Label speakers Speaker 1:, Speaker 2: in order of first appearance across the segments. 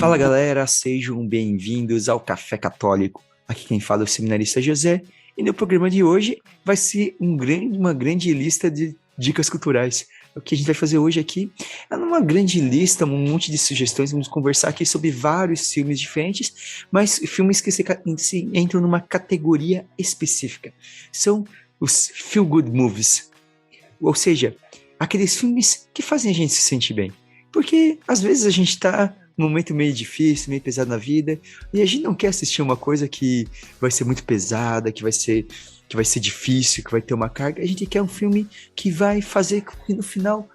Speaker 1: Fala galera, sejam bem-vindos ao Café Católico. Aqui quem fala é o seminarista José e no programa de hoje vai ser uma grande lista de dicas culturais. O que a gente vai fazer hoje aqui é uma grande lista, um monte de sugestões, vamos conversar aqui sobre vários filmes diferentes, mas filmes que se entram numa categoria específica. São os Feel Good Movies, ou seja, aqueles filmes que fazem a gente se sentir bem. Porque às vezes a gente tá num momento meio difícil, meio pesado na vida, e a gente não quer assistir uma coisa que vai ser muito pesada, que vai ser difícil, que vai ter uma carga. A gente quer um filme que vai fazer com que no final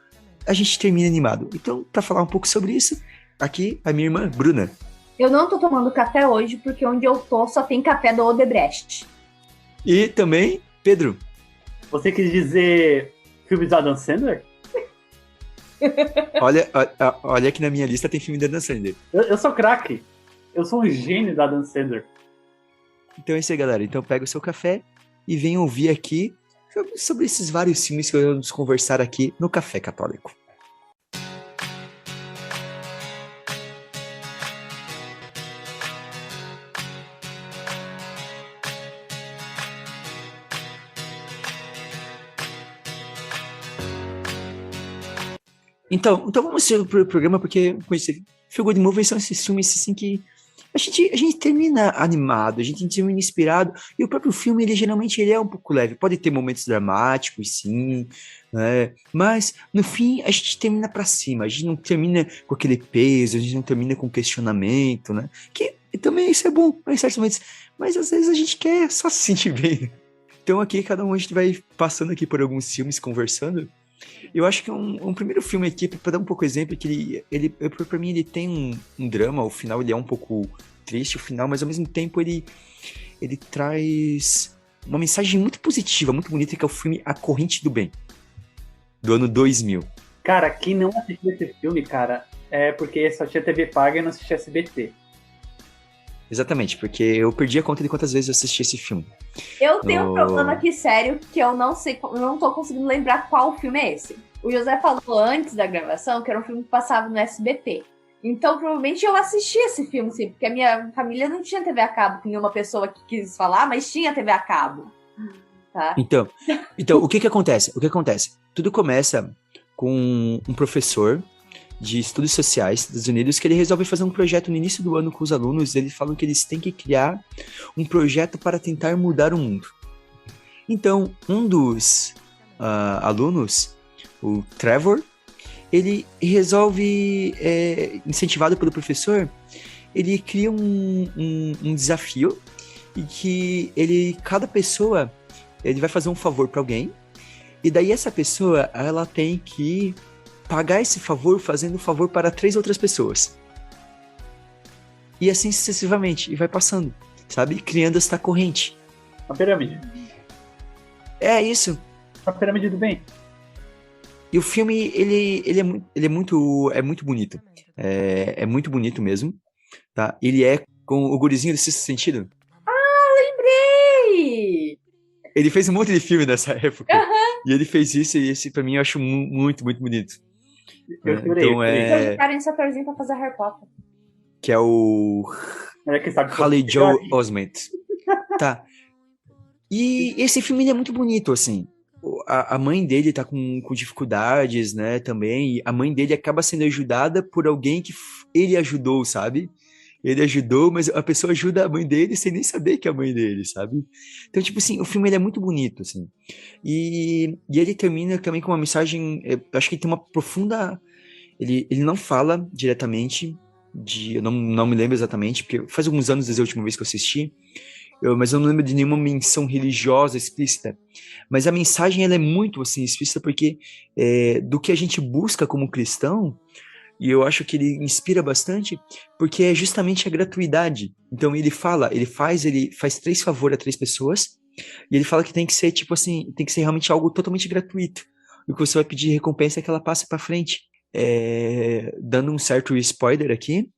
Speaker 1: a gente termine animado. Então, para falar um pouco sobre isso, aqui a minha irmã Bruna.
Speaker 2: Eu não tô tomando café hoje, porque onde eu tô só tem café do Odebrecht.
Speaker 1: E também, Pedro.
Speaker 3: Você quis dizer filmes da Adam Sandler?
Speaker 1: Olha que na minha lista tem filme da Adam Sandler.
Speaker 3: Eu sou craque. Eu sou um gênio da Adam Sandler.
Speaker 1: Então é isso aí, galera. Então pega o seu café e vem ouvir aqui sobre esses vários filmes que vamos conversar aqui no Café Católico. Então vamos ser pro programa, porque Feel Good Movies são esses filmes assim que a gente termina animado, a gente termina inspirado, e o próprio filme, ele é um pouco leve, pode ter momentos dramáticos, sim, né? Mas no fim a gente termina pra cima, a gente não termina com aquele peso, a gente não termina com questionamento, né? Que também isso é bom, em certos momentos, mas às vezes a gente quer só se sentir bem. Então aqui cada um a gente vai passando aqui por alguns filmes, conversando. Eu acho que um primeiro filme aqui, para dar um pouco de exemplo, que para mim ele tem um drama, o final ele é um pouco triste, o final, mas ao mesmo tempo ele traz uma mensagem muito positiva, muito bonita, que é o filme A Corrente do Bem, do ano 2000.
Speaker 3: Cara, quem não assistiu esse filme, cara, é porque só tinha TV paga e não assistia SBT.
Speaker 1: Exatamente, porque eu perdi a conta de quantas vezes eu assisti esse filme.
Speaker 2: Eu tenho um problema aqui sério, que eu não sei, eu não tô conseguindo lembrar qual filme é esse. O José falou antes da gravação que era um filme que passava no SBT. Então, provavelmente eu assisti esse filme, sim, porque a minha família não tinha TV a cabo, que nenhuma pessoa que quis falar, mas tinha TV a cabo. Tá?
Speaker 1: Então o que acontece? Tudo começa com um professor de estudos sociais dos Estados Unidos, que ele resolve fazer um projeto no início do ano com os alunos. Eles falam que eles têm que criar um projeto para tentar mudar o mundo. Então, um dos alunos, o Trevor, ele resolve, incentivado pelo professor, ele cria um desafio em que cada pessoa ele vai fazer um favor para alguém, e daí essa pessoa ela tem que pagar esse favor fazendo um favor para 3 outras pessoas. E assim sucessivamente. E vai passando, sabe? Criando esta corrente.
Speaker 3: Uma pirâmide.
Speaker 1: É isso.
Speaker 3: Uma pirâmide do bem.
Speaker 1: E o filme, ele é muito bonito. É muito bonito mesmo. Tá? Ele é com o gurizinho do Sexto Sentido.
Speaker 2: Ah, lembrei!
Speaker 1: Ele fez um monte de filme nessa época.
Speaker 2: Uhum.
Speaker 1: E ele fez isso, e esse pra mim eu acho muito, muito bonito.
Speaker 3: Eu chorei.
Speaker 1: Então
Speaker 2: Eles botaram esse atorzinho pra fazer Harry Potter.
Speaker 1: Que é o Haley Joel Osment. Tá. E esse filme ele é muito bonito, assim. A mãe dele tá com dificuldades, né, também. E a mãe dele acaba sendo ajudada por alguém que ele ajudou, sabe? Ele ajudou, mas a pessoa ajuda a mãe dele sem nem saber que é a mãe dele, sabe? Então, tipo assim, o filme ele é muito bonito, assim. E ele termina também com uma mensagem, eu acho que ele tem uma profunda... Ele não fala diretamente, eu não me lembro exatamente, porque faz alguns anos desde a última vez que eu assisti, mas eu não lembro de nenhuma menção religiosa explícita. Mas a mensagem ela é muito assim, explícita, porque do que a gente busca como cristão, e eu acho que ele inspira bastante, porque é justamente a gratuidade. Então ele faz 3 favores a 3 pessoas, e ele fala que tem que ser tipo assim, tem que ser realmente algo totalmente gratuito. E o que você vai pedir de recompensa é que ela passe para frente. Dando um certo spoiler aqui,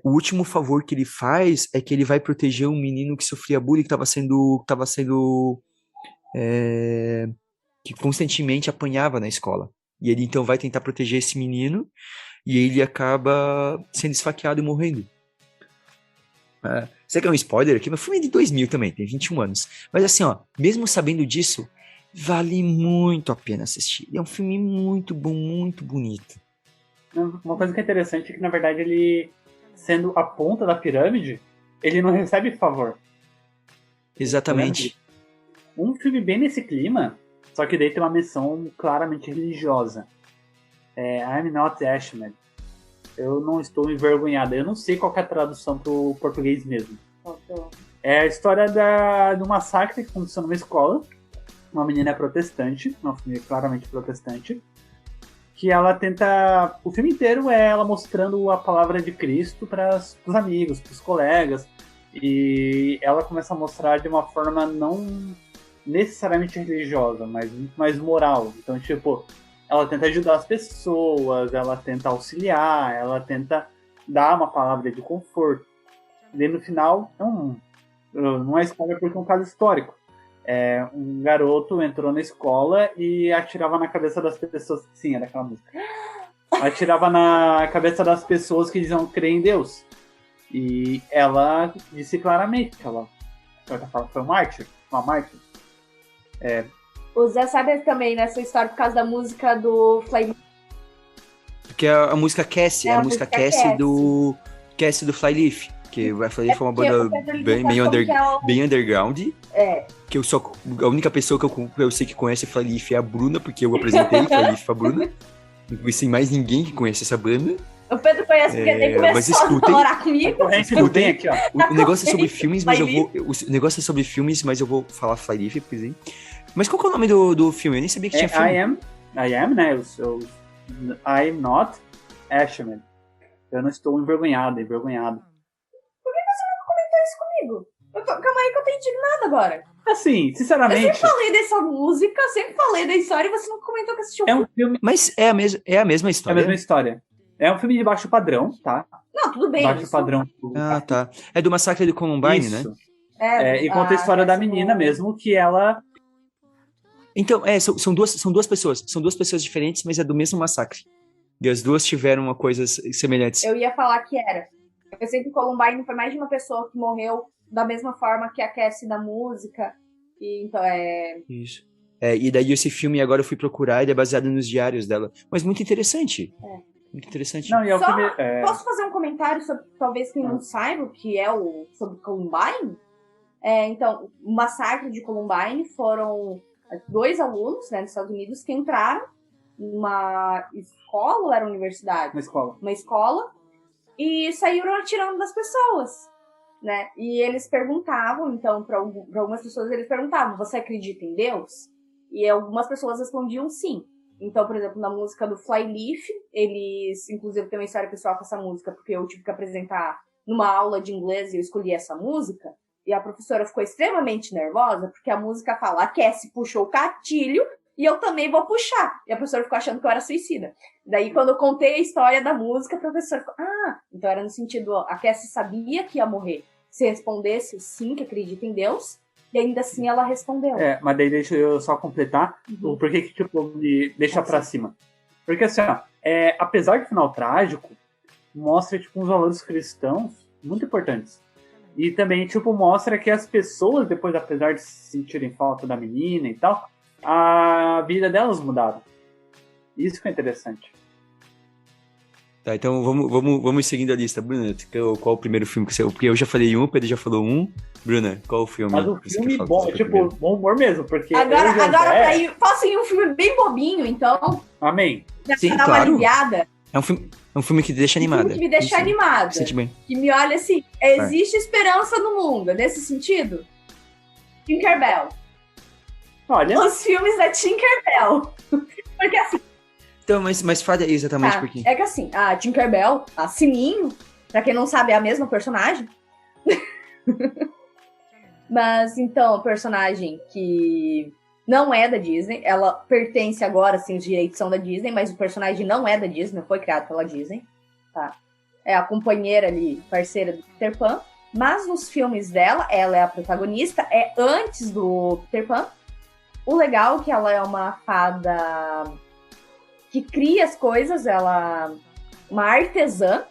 Speaker 1: o último favor que ele faz é que ele vai proteger um menino que sofria bullying, que constantemente apanhava na escola. E ele então vai tentar proteger esse menino, e ele acaba sendo esfaqueado e morrendo. Sei que é um spoiler aqui, mas o filme é de 2000 também, tem 21 anos. Mas assim, ó, mesmo sabendo disso, vale muito a pena assistir. É um filme muito bom, muito bonito.
Speaker 3: Uma coisa que é interessante é que, na verdade, ele, sendo a ponta da pirâmide, ele não recebe favor.
Speaker 1: Exatamente.
Speaker 3: Um filme bem nesse clima, só que daí tem uma menção claramente religiosa. I'm Not Ashman. Eu não estou envergonhada. Eu não sei qual que é a tradução pro português mesmo. É a história de um massacre que aconteceu numa escola. Uma menina é protestante, uma família claramente protestante, que ela tenta... O filme inteiro é ela mostrando a palavra de Cristo para os amigos, para os colegas, e ela começa a mostrar de uma forma não necessariamente religiosa, mas muito mais moral. Então, tipo, ela tenta ajudar as pessoas, ela tenta auxiliar, ela tenta dar uma palavra de conforto. E no final, não é spoiler porque é um caso histórico. Um garoto entrou na escola e atirava na cabeça das pessoas. Sim, era aquela música. Atirava na cabeça das pessoas que diziam crer em Deus. E ela disse claramente que ela foi um mártir. Uma mártir.
Speaker 2: O Zé sabe também nessa história por causa da música do Fly.
Speaker 1: Porque a música Cassie, a música Cassie do Flyleaf. Que o Flyleaf é uma banda bem underground. Que a única pessoa que eu sei que conhece Flyleaf é a Bruna, porque eu apresentei Flyleaf pra Bruna. Não conheci mais ninguém que conhece essa banda.
Speaker 2: O Pedro conhece porque ele começou a namorar comigo.
Speaker 1: Escutem aqui, ó. O negócio é sobre filmes, mas eu vou falar Flyleaf, por exemplo. Mas qual que é o nome do filme? Eu nem sabia que tinha filme.
Speaker 3: I am, né? I'm not Ashman. Eu não estou envergonhado.
Speaker 2: Por que você não comentou isso comigo? Calma aí que eu tô indignada agora.
Speaker 3: Assim, sinceramente...
Speaker 2: Eu sempre falei dessa música, sempre falei da história e você não comentou que assistiu.
Speaker 3: É um filme...
Speaker 1: Mas é a mesma história.
Speaker 3: É a mesma história. É um filme de baixo padrão, tá?
Speaker 2: Não, tudo bem.
Speaker 3: Baixo padrão.
Speaker 1: Ah, tá. É do massacre de Columbine,
Speaker 3: isso.
Speaker 1: Né?
Speaker 3: E conta a história da menina mesmo, que ela...
Speaker 1: Então, são duas pessoas. São duas pessoas diferentes, mas é do mesmo massacre. E as duas tiveram coisas semelhantes.
Speaker 2: Eu ia falar que era. Eu sei que Columbine foi mais de uma pessoa que morreu da mesma forma que a Cassie da música. E, então
Speaker 1: Isso. E daí esse filme agora eu fui procurar, ele é baseado nos diários dela. Mas muito interessante. Muito interessante.
Speaker 3: Não, e
Speaker 2: Só, posso fazer um comentário sobre, talvez quem não saiba, que é sobre Columbine? Então, o massacre de Columbine foram 2 alunos, né, nos Estados Unidos que entraram numa escola, ou era universidade? Uma escola. E saíram atirando das pessoas, né? E eles perguntavam, então, para algumas pessoas, eles perguntavam, você acredita em Deus? E algumas pessoas respondiam sim. Então, por exemplo, na música do Flyleaf, eles, inclusive, tem uma história pessoal com essa música, porque eu tive que apresentar numa aula de inglês e eu escolhi essa música, e a professora ficou extremamente nervosa, porque a música fala, a Cassie puxou o gatilho, e eu também vou puxar. E a professora ficou achando que eu era suicida. Daí, quando eu contei a história da música, a professora ficou, então era no sentido, a Cassie sabia que ia morrer. Se respondesse sim, que acredita em Deus, e ainda assim ela respondeu.
Speaker 3: Mas daí deixa eu só completar o porquê que tipo, me deixa pra cima. Porque assim, ó, apesar do final trágico, mostra tipo, uns valores cristãos muito importantes. E também tipo, mostra que as pessoas, depois, apesar de se sentirem falta da menina e tal, a vida delas mudaram. Isso que é interessante.
Speaker 1: Tá, então vamos seguindo a lista. Bruna, qual o primeiro filme que você... Porque eu já falei o Pedro já falou Bruna, qual o filme?
Speaker 3: Mas o filme bom, tipo, bom humor mesmo, porque...
Speaker 2: Agora faço um filme bem bobinho, então...
Speaker 3: Amém.
Speaker 1: Sim, claro. Uma aliviada. É um filme que te deixa animada.
Speaker 2: Um filme que me deixa animada.
Speaker 1: Sente bem.
Speaker 2: Que me olha assim, existe esperança no mundo, nesse sentido? Tinkerbell.
Speaker 3: Olha...
Speaker 2: Os filmes da Tinkerbell. Porque assim...
Speaker 1: Então, mas fala exatamente por quê.
Speaker 2: É que assim, a Tinkerbell, a Sininho, pra quem não sabe, é a mesma personagem. Mas, então, a personagem que não é da Disney, ela pertence agora, assim, os direitos são da Disney, mas o personagem não é da Disney, não foi criado pela Disney, tá? É a companheira ali, parceira do Peter Pan, mas nos filmes dela, ela é a protagonista, é antes do Peter Pan. O legal é que ela é uma fada... que cria as coisas, ela uma artesã,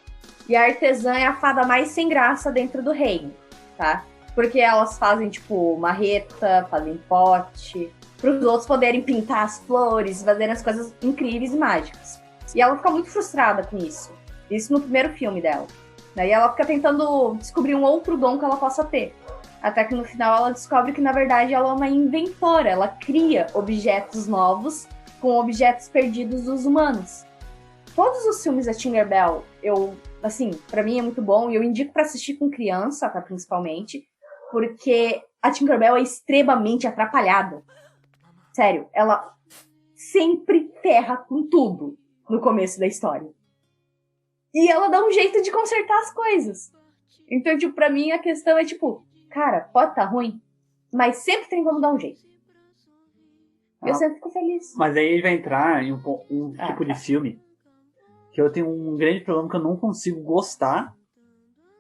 Speaker 2: e a artesã é a fada mais sem graça dentro do reino, tá? Porque elas fazem, tipo, marreta, fazem pote, para os outros poderem pintar as flores, fazerem as coisas incríveis e mágicas. E ela fica muito frustrada com isso. Isso no primeiro filme dela. Daí ela fica tentando descobrir um outro dom que ela possa ter. Até que no final ela descobre que, na verdade, ela é uma inventora. Ela cria objetos novos com objetos perdidos dos humanos. Todos os filmes da Tinkerbell, pra mim é muito bom. E eu indico pra assistir com criança, tá, principalmente. Porque a Tinkerbell é extremamente atrapalhada. Sério, ela sempre ferra com tudo no começo da história. E ela dá um jeito de consertar as coisas. Então, tipo, pra mim a questão é, tipo, cara, pode tá ruim, mas sempre tem como dar um jeito. Eu sempre fico feliz.
Speaker 3: Mas aí vai entrar em um tipo de filme que eu tenho um grande problema que eu não consigo gostar,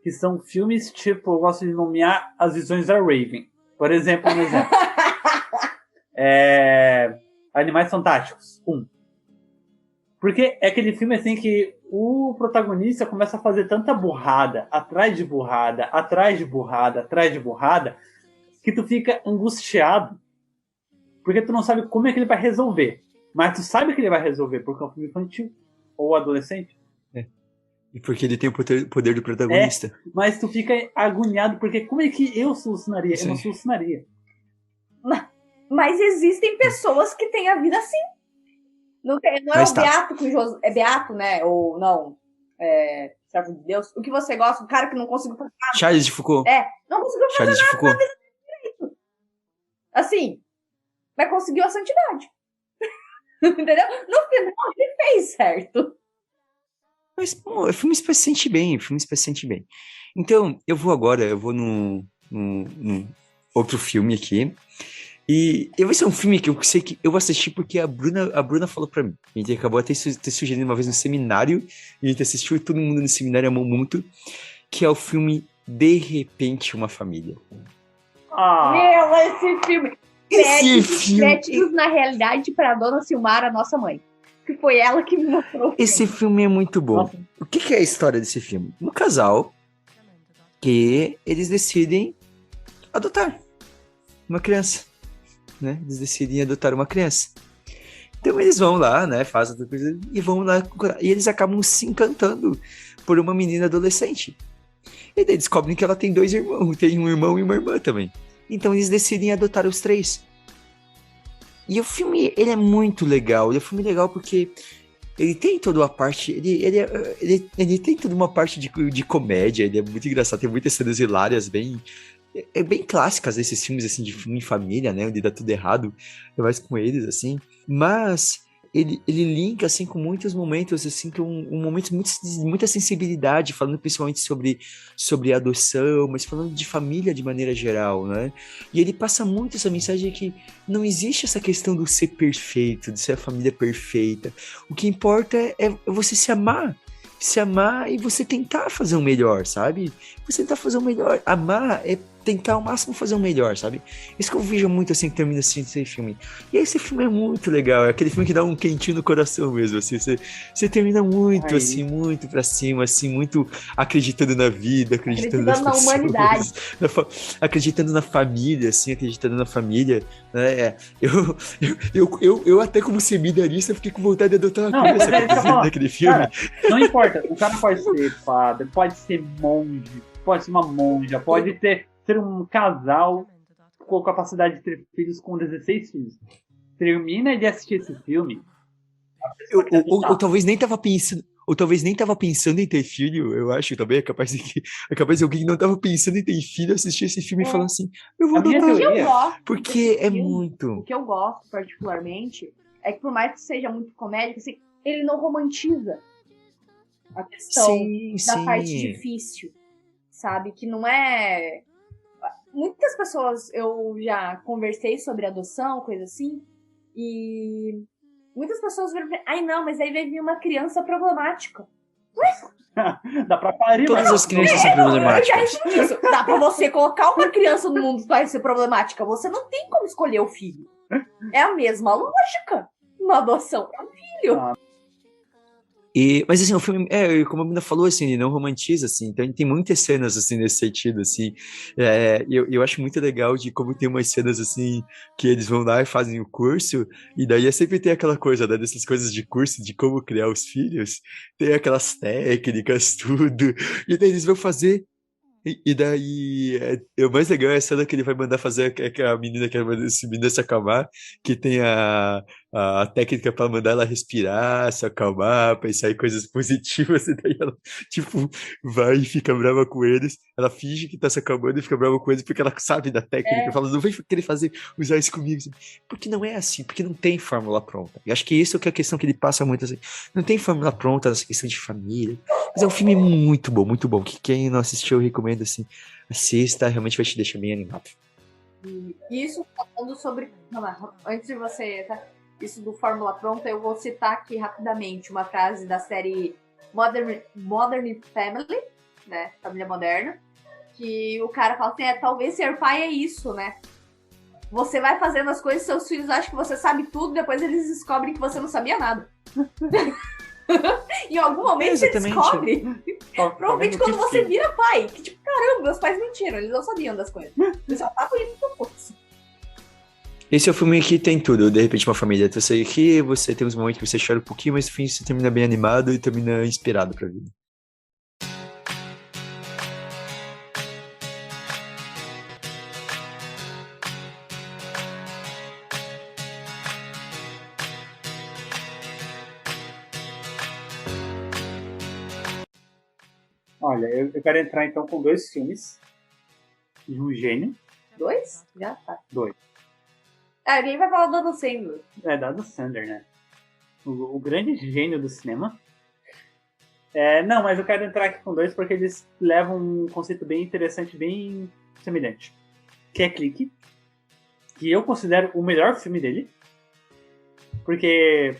Speaker 3: que são filmes, tipo, eu gosto de nomear as visões da Raven. Por exemplo, Animais Fantásticos 1. Porque é aquele filme assim que o protagonista começa a fazer tanta burrada, atrás de burrada, atrás de burrada, atrás de burrada, que tu fica angustiado, porque tu não sabe como é que ele vai resolver. Mas tu sabe que ele vai resolver, porque é um filme infantil ou adolescente.
Speaker 1: E porque ele tem o poder do protagonista.
Speaker 3: Mas tu fica agoniado, porque como é que eu solucionaria? Sim. Eu não solucionaria.
Speaker 2: Mas existem pessoas que têm a vida assim. Não é o Beato com José. É Beato, né? Ou não. Servo de Deus. O que você gosta? O cara que não conseguiu fazer nada.
Speaker 1: Charles de Foucault.
Speaker 2: Não conseguiu fazer nada na vida direito. Assim, mas conseguiu a santidade. Entendeu? No final, ele fez certo.
Speaker 1: Mas, pô, o filme se sente bem, Então, eu vou num outro filme aqui. E vai ser um filme que eu sei que eu vou assistir porque a Bruna falou pra mim. A gente acabou até sugerindo uma vez no seminário, e a gente assistiu e todo mundo no seminário amou muito, que é o filme De Repente Uma Família.
Speaker 2: Meu, esse filme! Créditos na realidade para a dona Silmara, nossa mãe. Que foi ela que me mostrou.
Speaker 1: Esse filme é muito bom. Nossa. O que é a história desse filme? Um casal que eles decidem adotar uma criança, né? Eles decidem adotar uma criança. Então eles vão lá, né? Fazem outra coisa e vão lá. E eles acabam se encantando por uma menina adolescente. E daí descobrem que ela tem 2 irmãos. Tem um irmão e uma irmã também. Então eles decidem adotar os 3. E o filme, ele é muito legal. Ele é um filme legal porque ele tem toda uma parte... Ele tem toda uma parte de comédia. Ele é muito engraçado. Tem muitas cenas hilárias bem clássicas desses filmes, assim, de filme em família, né? Onde dá tudo errado. É mais com eles, assim. Mas ele linka, assim, com muitos momentos, assim, que um momento de muita sensibilidade, falando principalmente sobre adoção, mas falando de família de maneira geral, né? E ele passa muito essa mensagem de que não existe essa questão do ser perfeito, de ser a família perfeita. O que importa é você se amar e você tentar fazer o melhor, sabe? Você tentar fazer o melhor. Amar é tentar ao máximo fazer o melhor, sabe? Isso que eu vejo muito, assim, que termina assim esse filme. E esse filme é muito legal, é aquele filme que dá um quentinho no coração mesmo, assim, você termina muito, assim, muito pra cima, assim, muito acreditando na vida, acreditando nas pessoas,
Speaker 2: na humanidade.
Speaker 1: Acreditando na família, assim, acreditando na família, né? Eu até como seminarista fiquei com vontade de adotar uma criança naquele filme.
Speaker 3: Cara, não importa, o cara pode ser padre, pode ser monge, pode ser uma monja, pode ser um casal com capacidade de ter filhos com 16 filhos. Termina de assistir esse filme.
Speaker 1: Eu talvez nem tava pensando em ter filho, eu acho também. É capaz de alguém que não tava pensando em ter filho assistir esse filme e falar assim: eu vou adotar. Porque é muito.
Speaker 2: O que eu gosto, particularmente, é que por mais que seja muito comédico, assim, ele não romantiza a questão da parte difícil, sabe? Que não é... Muitas pessoas, eu já conversei sobre adoção, coisa assim, e muitas pessoas viram, ai não, mas aí vai vir uma criança problemática. Ué?
Speaker 3: Dá pra parir.
Speaker 1: Todas as crianças são problemáticas.
Speaker 2: Isso. Dá pra você colocar uma criança no mundo que vai ser problemática. Você não tem como escolher o filho. É a mesma lógica. Uma adoção é um filho.
Speaker 1: Mas assim, o filme, como a Bruna falou, assim, ele não romantiza, assim, então ele tem muitas cenas, assim, nesse sentido, assim, eu acho muito legal de como tem umas cenas, assim, que eles vão lá e fazem o curso, e daí sempre tem aquela coisa, né, dessas coisas de curso, de como criar os filhos, tem aquelas técnicas, tudo, e daí eles vão fazer, e daí, o mais legal é a cena que ele vai mandar fazer a menina que manda esse menino se acalmar, que tem a técnica para mandar ela respirar, se acalmar, pensar em coisas positivas, e daí ela, tipo, vai e fica brava com eles. Ela finge que tá se acalmando e fica brava com eles porque ela sabe da técnica. Fala, não vai querer usar isso comigo. Porque não é assim, porque não tem fórmula pronta. E acho que isso que é a questão que ele passa muito assim. Não tem fórmula pronta nessa questão de família. Mas é um filme muito bom, muito bom. Que quem não assistiu, eu recomendo assim. Assista, realmente vai te deixar bem animado.
Speaker 2: E isso falando sobre. Antes de você. Tá? Isso do Fórmula Pronta, eu vou citar aqui rapidamente uma frase da série Modern Family, né? Família Moderna. Que o cara fala assim: talvez ser pai é isso, né? Você vai fazendo as coisas, seus filhos acham que você sabe tudo, depois eles descobrem que você não sabia nada. Em algum momento você descobre. Provavelmente quando você vira pai. Que tipo, caramba, meus pais mentiram, eles não sabiam das coisas. Eles só estavam indo pro curso.
Speaker 1: Esse é o filme que tem tudo, de repente uma família. Você aqui, você tem uns momentos que você chora um pouquinho, mas no fim você termina bem animado e termina inspirado pra vida.
Speaker 3: Olha, eu quero entrar então com 2 filmes de um gênio.
Speaker 2: 2? Já tá.
Speaker 3: 2.
Speaker 2: Alguém vai falar do Adam Sandler.
Speaker 3: Da Adam Sandler, né? O grande gênio do cinema. Não, mas eu quero entrar aqui com 2 porque eles levam um conceito bem interessante, bem semelhante. Que é Clique. Que eu considero o melhor filme dele. Porque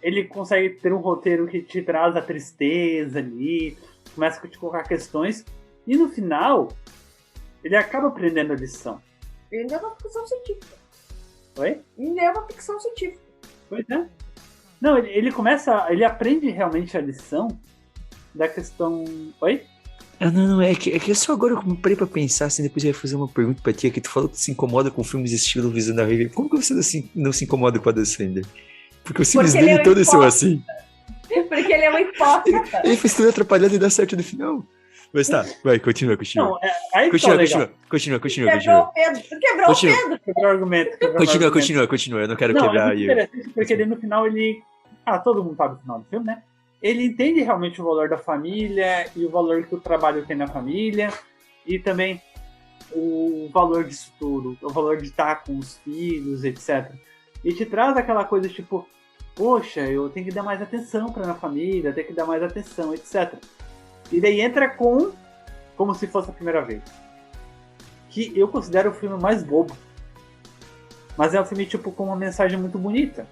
Speaker 3: ele consegue ter um roteiro que te traz a tristeza ali, começa a te colocar questões, e no final, ele acaba aprendendo a lição.
Speaker 2: Ele ainda é uma ficção científica.
Speaker 3: Oi?
Speaker 2: Ainda é uma ficção científica.
Speaker 3: Pois é. Não, ele aprende realmente a lição da questão... Oi?
Speaker 1: Não, é que só agora eu parei pra pensar, assim, depois eu ia fazer uma pergunta pra ti, que tu falou que se incomoda com filmes estilo Visão da Raven. Como que você não se incomoda com a Adam Sandler? Porque os filmes dele todos são assim.
Speaker 2: Porque ele é um hipócrita.
Speaker 1: Ele fez tudo atrapalhado e dá certo no final. Mas tá, vai, continua.
Speaker 3: Não, aí
Speaker 1: continua.
Speaker 2: Quebrou o Pedro.
Speaker 3: Quebrou o argumento.
Speaker 1: Continua. Eu não quero quebrar aí.
Speaker 3: É muito interessante porque ele, no final ele... todo mundo sabe o final do filme, né? Ele entende realmente o valor da família e o valor que o trabalho tem na família e também o valor disso tudo, o valor de estar com os filhos, etc. E te traz aquela coisa tipo, poxa, eu tenho que dar mais atenção para minha família, tenho que dar mais atenção, etc. E daí entra como se fosse a primeira vez. Que eu considero o filme mais bobo. Mas é um filme tipo com uma mensagem muito bonita.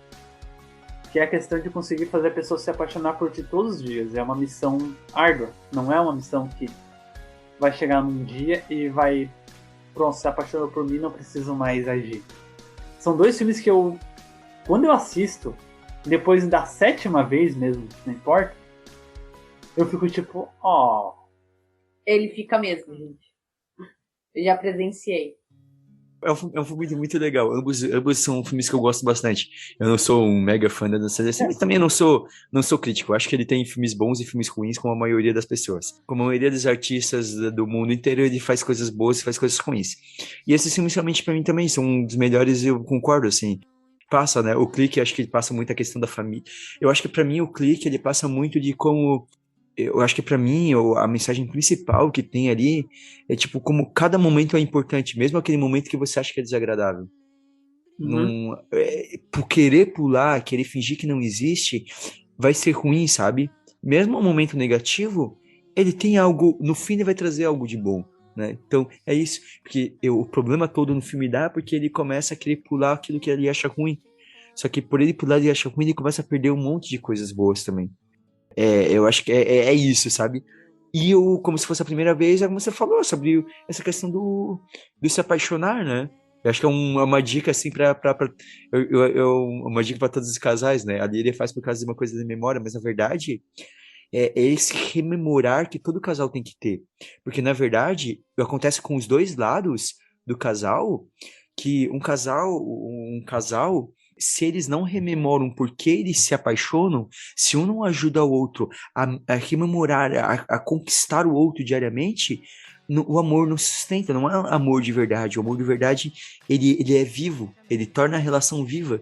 Speaker 3: Que é a questão de conseguir fazer a pessoa se apaixonar por ti todos os dias. É uma missão árdua. Não é uma missão que vai chegar num dia e vai... Pronto, se apaixonou por mim, não preciso mais agir. São 2 filmes que eu... Quando eu assisto, depois da 7ª vez mesmo, não importa, eu fico tipo,
Speaker 2: Ele fica mesmo, gente. Eu já presenciei.
Speaker 1: É um filme muito legal. Ambos são filmes que eu gosto bastante. Eu não sou um mega fã da dança, mas também não sou crítico. Eu acho que ele tem filmes bons e filmes ruins, como a maioria das pessoas. Como a maioria dos artistas do mundo inteiro, ele faz coisas boas e faz coisas ruins. E esses filmes, realmente, pra mim também, são um dos melhores, eu concordo, assim. Passa, né? O Clique, acho que ele passa muito a questão da família. Eu acho que pra mim, o Clique, ele passa muito de como... Eu acho que pra mim, a mensagem principal que tem ali é tipo, como cada momento é importante, mesmo aquele momento que você acha que é desagradável. Por querer pular, querer fingir que não existe, vai ser ruim, sabe? Mesmo um momento negativo, ele tem algo, no fim ele vai trazer algo de bom, né? Então, é isso, porque o problema todo no filme dá porque ele começa a querer pular aquilo que ele acha ruim. Só que por ele pular e achar ruim, ele começa a perder um monte de coisas boas também. Eu acho que é isso, sabe? E como se fosse a primeira vez, como você falou, sobre essa questão do se apaixonar, né? Eu acho que é uma dica, assim, uma dica pra todos os casais, né? Ali ele faz por causa de uma coisa da memória, mas na verdade é esse rememorar que todo casal tem que ter. Porque, na verdade, acontece com os dois lados do casal, que um casal, se eles não rememoram por que eles se apaixonam, se um não ajuda o outro a rememorar, a conquistar o outro diariamente, o amor não se sustenta, não é amor de verdade. O amor de verdade, ele é vivo, ele torna a relação viva.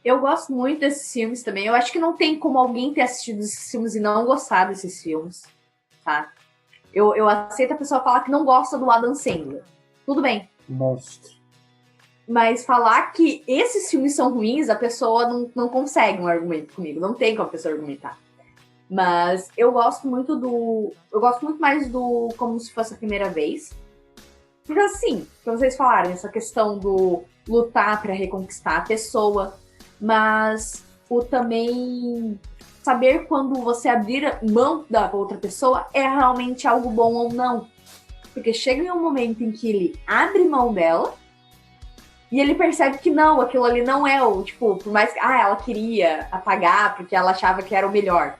Speaker 2: Eu gosto muito desses filmes também. Eu acho que não tem como alguém ter assistido esses filmes e não gostar desses filmes, tá? Eu aceito a pessoa falar que não gosta do Adam Sandler. Tudo bem.
Speaker 3: Monstro.
Speaker 2: Mas falar que esses filmes são ruins, a pessoa não consegue um argumento comigo. Não tem como a pessoa argumentar. Mas eu gosto muito mais do Como Se Fosse a Primeira Vez. Porque assim, como vocês falaram, essa questão do lutar pra reconquistar a pessoa, mas o também saber quando você abrir mão da outra pessoa é realmente algo bom ou não. Porque chega em um momento em que ele abre mão dela e ele percebe que não, aquilo ali não é o, tipo, por mais que ela queria apagar porque ela achava que era o melhor.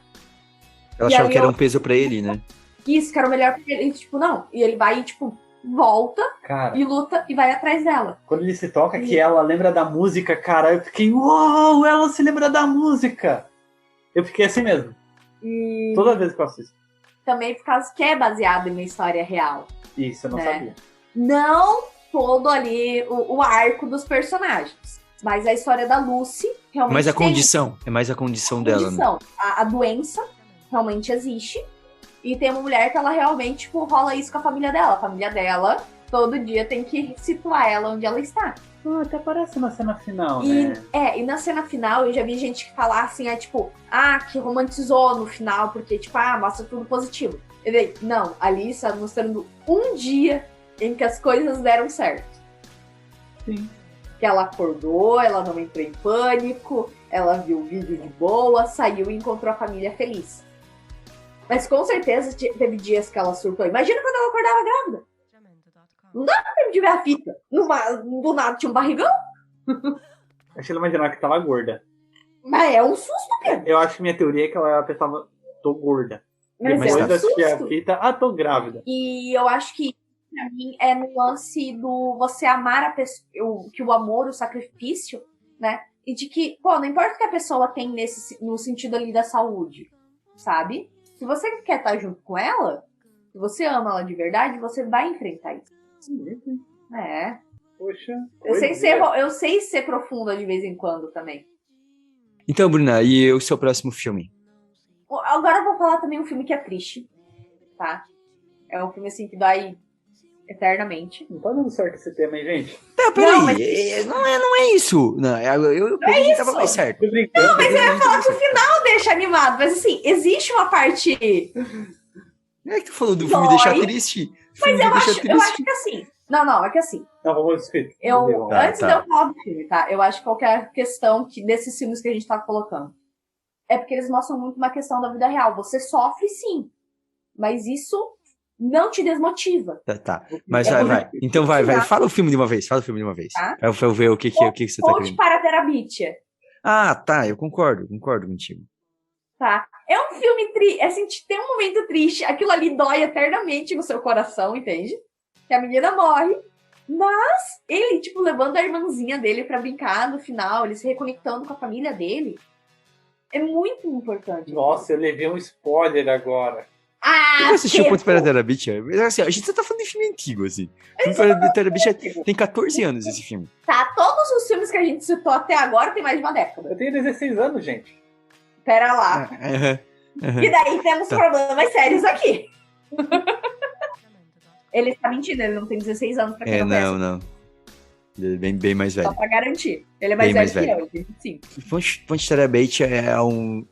Speaker 1: Ela achava que era um peso pra ele, né?
Speaker 2: Isso, que era o melhor pra ele. E, tipo, não. E ele vai, tipo, volta, cara, e luta e vai atrás dela.
Speaker 3: Quando ele se toca, que ela lembra da música, cara, eu fiquei, uau, ela se lembra da música. Eu fiquei assim mesmo.
Speaker 2: E
Speaker 3: toda vez que eu assisto.
Speaker 2: Também por causa que é baseado em uma história real.
Speaker 3: Isso, eu não sabia.
Speaker 2: Não todo ali o arco dos personagens. Mas a história da Lucy realmente.
Speaker 1: Mas a condição. É mais a condição dela, né?
Speaker 2: A doença realmente existe. E tem uma mulher que ela realmente, tipo, rola isso com a família dela. A família dela, todo dia, tem que situar ela onde ela está.
Speaker 3: Até parece na cena final, né?
Speaker 2: E na cena final, eu já vi gente que falar assim, que romantizou no final, porque, mostra tudo positivo. Não, ali está mostrando um dia em que as coisas deram certo.
Speaker 3: Sim.
Speaker 2: Que ela acordou, ela não entrou em pânico, ela viu o vídeo de boa, saiu e encontrou a família feliz. Mas com certeza teve dias que ela surtou. Imagina quando ela acordava grávida. Não dá tempo de ver a fita. Do nada tinha um barrigão.
Speaker 3: Acho que ela imaginava que tava gorda.
Speaker 2: Mas é um susto, Pedro.
Speaker 3: Eu acho que minha teoria é que ela pensava, tô gorda.
Speaker 2: Mas
Speaker 3: depois assistir a fita, tô grávida.
Speaker 2: E eu acho que, pra mim, é no lance do você amar a pessoa, que o amor, o sacrifício, né? E de que, não importa o que a pessoa tem no sentido ali da saúde, sabe? Se você quer estar junto com ela, se você ama ela de verdade, você vai enfrentar isso. É.
Speaker 3: Poxa.
Speaker 2: Eu sei ser profunda de vez em quando também.
Speaker 1: Então, Bruna, e o seu próximo filme?
Speaker 2: Agora eu vou falar também um filme que é triste, tá? É um filme assim que dói eternamente.
Speaker 3: Não tá dando certo esse tema, hein, gente?
Speaker 1: Tá, peraí. Não é isso. Não, eu pensei que tava mais certo.
Speaker 2: Não, mas eu ia falar que o final deixa animado. Mas assim, existe uma parte...
Speaker 1: Não é que tu falou do filme deixar triste?
Speaker 2: Mas eu acho que assim... Não, é que assim...
Speaker 3: Não, vamos escrever.
Speaker 2: Antes de eu falar do filme, tá? Eu acho que qualquer questão desses filmes que a gente tá colocando é porque eles mostram muito uma questão da vida real. Você sofre, sim. Mas isso não te desmotiva.
Speaker 1: Tá. Mas vai. Então vai. Fala o filme de uma vez. Tá? Pra eu ver o que você tá querendo.
Speaker 2: Ponte para a Terabitia.
Speaker 1: Ah, tá. Eu concordo contigo.
Speaker 2: Tá. É um filme triste. Assim, tem um momento triste. Aquilo ali dói eternamente no seu coração, entende? Que a menina morre. Mas ele, levando a irmãzinha dele pra brincar no final, ele se reconectando com a família dele. É muito importante.
Speaker 3: Nossa, eu levei um spoiler agora.
Speaker 1: Eu assisti o Ponte para a Terabitia. Mas assim, a gente só tá falando de filme antigo, assim. O Ponte para a Terabitia tem 14 anos esse filme.
Speaker 2: Tá, todos os filmes que a gente citou até agora tem mais de uma década.
Speaker 3: Eu tenho 16 anos, gente.
Speaker 2: Pera lá. E daí temos problemas sérios aqui. Ele tá mentindo, ele não tem 16 anos pra quem
Speaker 1: não. Ele é bem mais velho.
Speaker 2: Só pra garantir. Ele é mais velho que eu, ele tem 25.
Speaker 1: Ponte Terabitia é um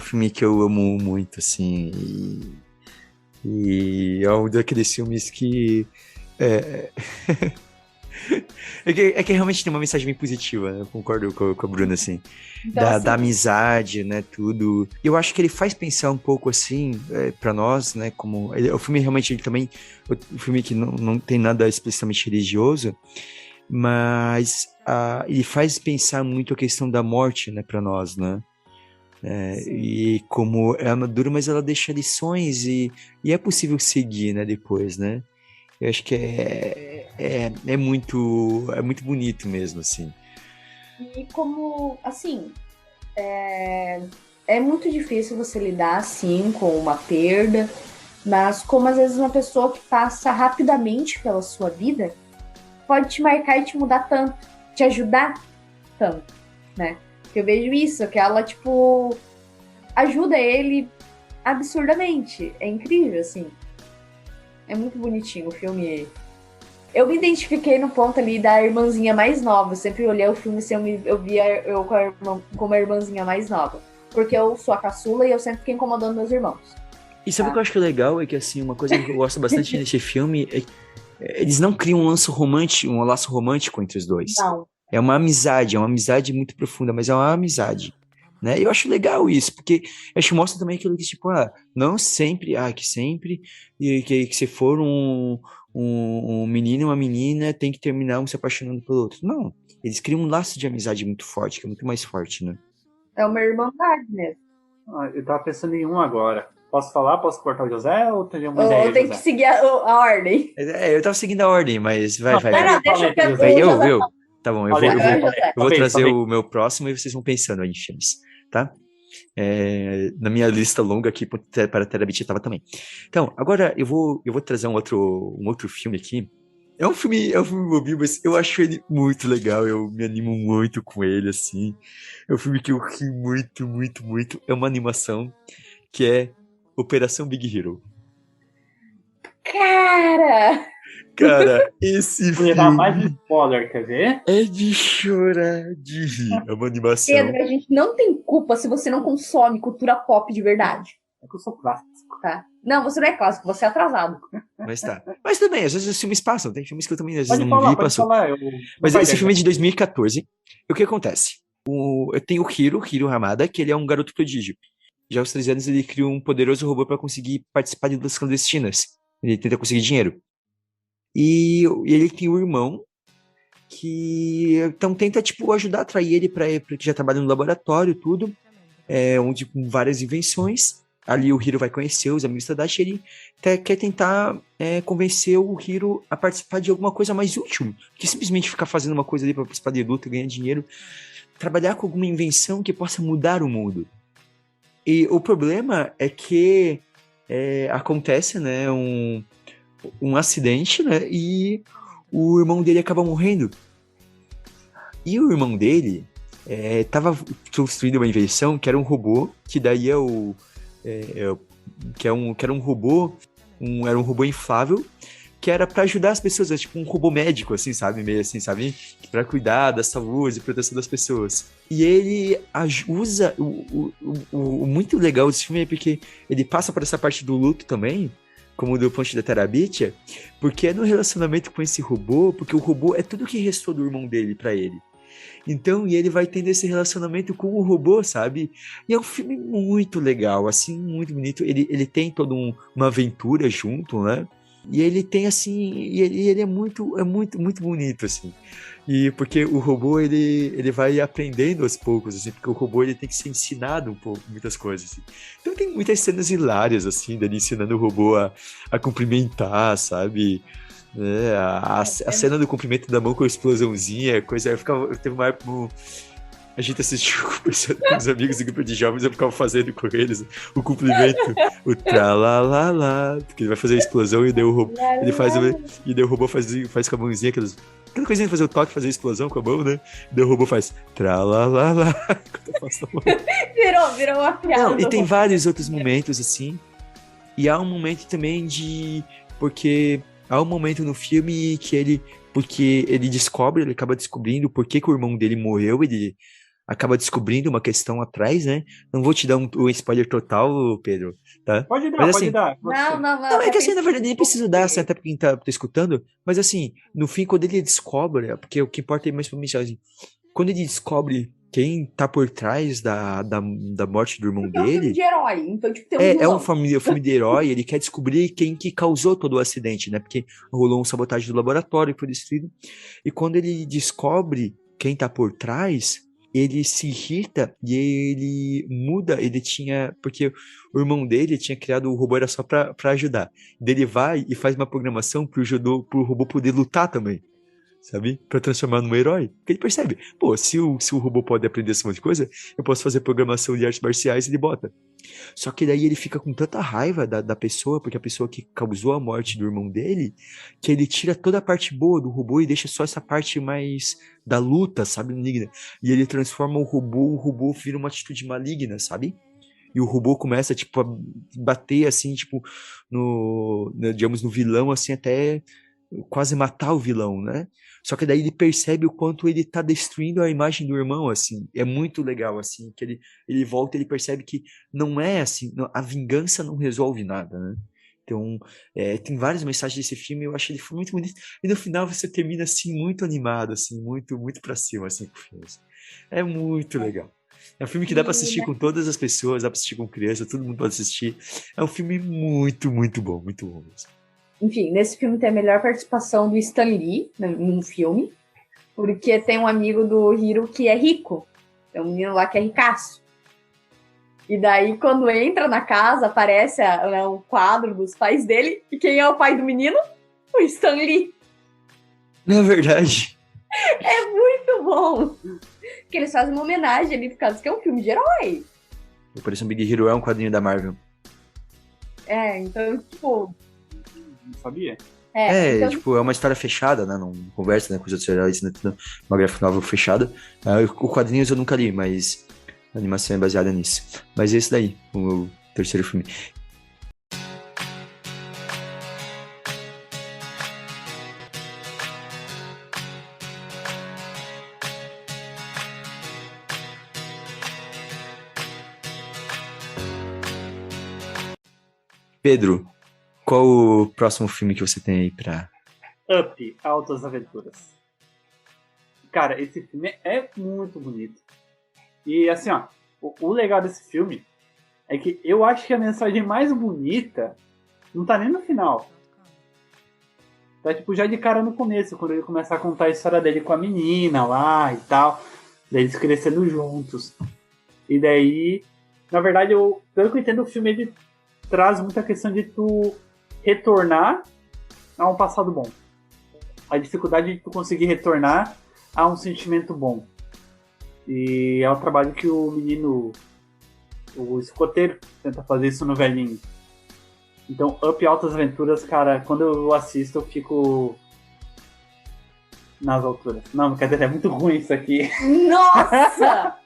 Speaker 1: filme que eu amo muito, assim. E é um daqueles filmes que... É que realmente tem uma mensagem bem positiva, né? Eu concordo com a Bruna, assim.
Speaker 2: Então, assim,
Speaker 1: Da amizade, né? Tudo. Eu acho que ele faz pensar um pouco, assim, pra nós, né? Como... o filme realmente, ele também... O filme que não tem nada explicitamente religioso, mas ele faz pensar muito a questão da morte, né? Pra nós, né? E como é madura, mas ela deixa lições e é possível seguir, né? Depois, né? Eu acho que é muito bonito mesmo, assim.
Speaker 2: e como, assim, é muito difícil você lidar, assim, com uma perda, mas como às vezes uma pessoa que passa rapidamente pela sua vida pode te marcar e te mudar tanto, te ajudar tanto, né? Eu vejo isso, que ela, tipo, ajuda ele absurdamente. É incrível, assim. É muito bonitinho o filme. Eu me identifiquei no ponto ali da irmãzinha mais nova. Eu sempre olhei o filme assim, eu via eu como a irmãzinha mais nova. Porque eu sou a caçula e eu sempre fiquei incomodando meus irmãos.
Speaker 1: E sabe o que eu acho que é legal? É que, assim, uma coisa que eu gosto bastante nesse filme eles não criam um laço romântico entre os dois.
Speaker 2: Não.
Speaker 1: É uma amizade muito profunda, mas é uma amizade, né? E eu acho legal isso, porque acho que mostra também aquilo que, tipo, não sempre, que sempre, e que se for um menino e uma menina, tem que terminar um se apaixonando pelo outro. Não, eles criam um laço de amizade muito forte, que é muito mais forte, né?
Speaker 2: É uma irmandade mesmo.
Speaker 3: Eu tava pensando em um agora. Posso falar? Posso cortar o José ou teria uma ideia,
Speaker 2: Eu tenho que
Speaker 3: José?
Speaker 2: seguir a ordem.
Speaker 1: Eu tava seguindo a ordem, mas vai.
Speaker 2: Não, deixa eu pensar.
Speaker 1: Vai eu? Tá bom, eu vou trazer
Speaker 3: talvez.
Speaker 1: o meu próximo e vocês vão pensando aí em filmes, tá? Na minha lista longa aqui para Terabit estava também. Então, agora eu vou trazer um outro filme aqui. É um filme bobinho, mas eu acho ele muito legal, eu me animo muito com ele, assim. É um filme que eu ri muito, muito, muito. É uma animação que é Operação Big Hero. Cara, esse
Speaker 3: Vou levar
Speaker 1: filme
Speaker 3: mais spoiler, quer ver?
Speaker 1: é de chorar de rir. É uma animação.
Speaker 2: Pedro, a gente não tem culpa se você não consome cultura pop de verdade.
Speaker 3: É que eu sou clássico.
Speaker 2: Tá? Não, você não é clássico, você é atrasado.
Speaker 1: Mas tá. Mas também, às vezes os filmes passam. Tem filmes que eu também às vezes
Speaker 3: Pode
Speaker 1: não
Speaker 3: falar,
Speaker 1: vi,
Speaker 3: pode
Speaker 1: passou.
Speaker 3: falar.
Speaker 1: Mas esse filme é de 2014. E o que acontece? Eu tenho o Hiro Hamada, que ele é um garoto prodígio. Já aos 13 anos ele cria um poderoso robô para conseguir participar de lutas clandestinas. Ele tenta conseguir dinheiro. E ele tem um irmão que então tenta tipo ajudar a atrair ele para que já trabalha no laboratório tudo, onde com várias invenções. Ali o Hiro vai conhecer os amigos da Dashi, ele quer tentar convencer o Hiro a participar de alguma coisa mais útil, que simplesmente ficar fazendo uma coisa ali para participar de luta, ganhar dinheiro, trabalhar com alguma invenção que possa mudar o mundo. E o problema é que acontece, né, um acidente, né, e o irmão dele acaba morrendo. E o irmão dele tava construindo uma invenção que era um robô, que daí que era um robô, era um robô inflável, que era para ajudar as pessoas, tipo um robô médico, assim, sabe? Meio assim, sabe? Para cuidar da saúde e proteção das pessoas. E ele usa. O muito legal desse filme é porque ele passa por essa parte do luto também, como do ponto da Terabitia, porque é no relacionamento com esse robô, porque o robô é tudo que restou do irmão dele para ele. Então, e ele vai tendo esse relacionamento com o robô, sabe? E é um filme muito legal, assim, muito bonito. Ele tem toda uma aventura junto, né? E ele tem, assim, ele é muito, muito bonito, assim. E porque o robô, ele vai aprendendo aos poucos, assim, porque o robô, ele tem que ser ensinado um pouco, muitas coisas, assim. Então tem muitas cenas hilárias, assim, dele ensinando o robô a cumprimentar, sabe? A cena do cumprimento da mão com a explosãozinha, coisa. Teve uma época. A gente assistiu com os amigos do grupo de jovens, eu ficava fazendo com eles o cumprimento, o tralalala, porque ele vai fazer a explosão e daí o robô, o robô faz com a mãozinha aquela coisinha de fazer o toque, fazer a explosão com a mão, né? E daí o robô faz tralalala quando eu faço a mão.
Speaker 2: Virou uma piada.
Speaker 1: Não, e tem vários outros momentos assim. E há um momento também porque há um momento no filme porque ele acaba descobrindo por que o irmão dele morreu, acaba descobrindo uma questão atrás, né? Não vou te dar um spoiler total, Pedro, tá?
Speaker 3: Pode dar,
Speaker 1: Mas
Speaker 3: pode
Speaker 1: assim,
Speaker 3: dar.
Speaker 1: não, é que assim, na verdade, nem preciso dar, assim, até pra quem tá escutando, mas assim, no fim, quando ele descobre, porque o que importa é mais pra mim, assim, quando ele descobre quem tá por trás da morte do irmão
Speaker 2: Porque é um filme
Speaker 1: dele,
Speaker 2: de herói, então, tipo, tem um
Speaker 1: é
Speaker 2: vilão.
Speaker 1: um filme de herói, ele quer descobrir quem que causou todo o acidente, né? Porque rolou um sabotagem do laboratório que foi destruído. E quando ele descobre quem tá por trás, ele se irrita e ele muda. Ele tinha. Porque o irmão dele tinha criado o robô, era só pra ajudar. Daí ele vai e faz uma programação pro robô poder lutar também. Sabe? Pra transformar num herói. Porque ele percebe, pô, se o robô pode aprender esse monte de coisa, eu posso fazer programação de artes marciais e ele bota. Só que daí ele fica com tanta raiva da pessoa, porque a pessoa que causou a morte do irmão dele, que ele tira toda a parte boa do robô e deixa só essa parte mais da luta, sabe, maligna. E ele transforma o robô vira uma atitude maligna, sabe? E o robô começa, tipo, a bater, assim, tipo, digamos, no vilão, assim, até quase matar o vilão, né? Só que daí ele percebe o quanto ele tá destruindo a imagem do irmão, assim. É muito legal, assim, que ele volta e ele percebe que não é assim, a vingança não resolve nada, né? Então, tem várias mensagens desse filme, eu acho ele muito bonito. E no final você termina, assim, muito animado, assim, muito, muito pra cima, assim, com o filme, assim. É muito legal. É um filme que dá pra
Speaker 2: E,
Speaker 1: assistir com todas as pessoas, dá pra assistir com criança, todo mundo pode assistir. É um filme muito, muito bom mesmo.
Speaker 2: enfim, nesse filme tem a melhor participação do Stan Lee no filme, porque tem um amigo do Hiro que é rico. Tem um menino lá que é ricaço. E daí, quando entra na casa, aparece o quadro dos pais dele. E quem é o pai do menino? O Stan Lee.
Speaker 1: Não é verdade?
Speaker 2: É muito bom. Porque eles fazem uma homenagem ali, por causa que é um filme de herói.
Speaker 1: O Operation Big Hero é um quadrinho da Marvel.
Speaker 2: Então, tipo...
Speaker 3: Não sabia?
Speaker 2: Então,
Speaker 1: tipo, é uma história fechada, né? Não conversa, né, com os outros heróis, né? Tudo uma graphic novel fechada. O quadrinhos eu nunca li, mas a animação é baseada nisso. Mas esse daí, o terceiro filme. Pedro, qual o próximo filme que você tem aí pra...
Speaker 3: Up, Altas Aventuras. Cara, esse filme é muito bonito. E assim, ó, o legal desse filme é que eu acho que a mensagem mais bonita não tá nem no final. Tá tipo já de cara no começo, quando ele começa a contar a história dele com a menina lá e tal. Daí eles crescendo juntos. E daí, na verdade, pelo que eu entendo, o filme ele traz muita questão de tu retornar a um passado bom. A dificuldade de tu conseguir retornar a um sentimento bom. E é um trabalho que o menino, o escoteiro, tenta fazer isso no velhinho. Então, Up Altas Aventuras, cara, quando eu assisto, eu fico nas alturas. Não, brincadeira, é muito ruim isso aqui.
Speaker 2: nossa!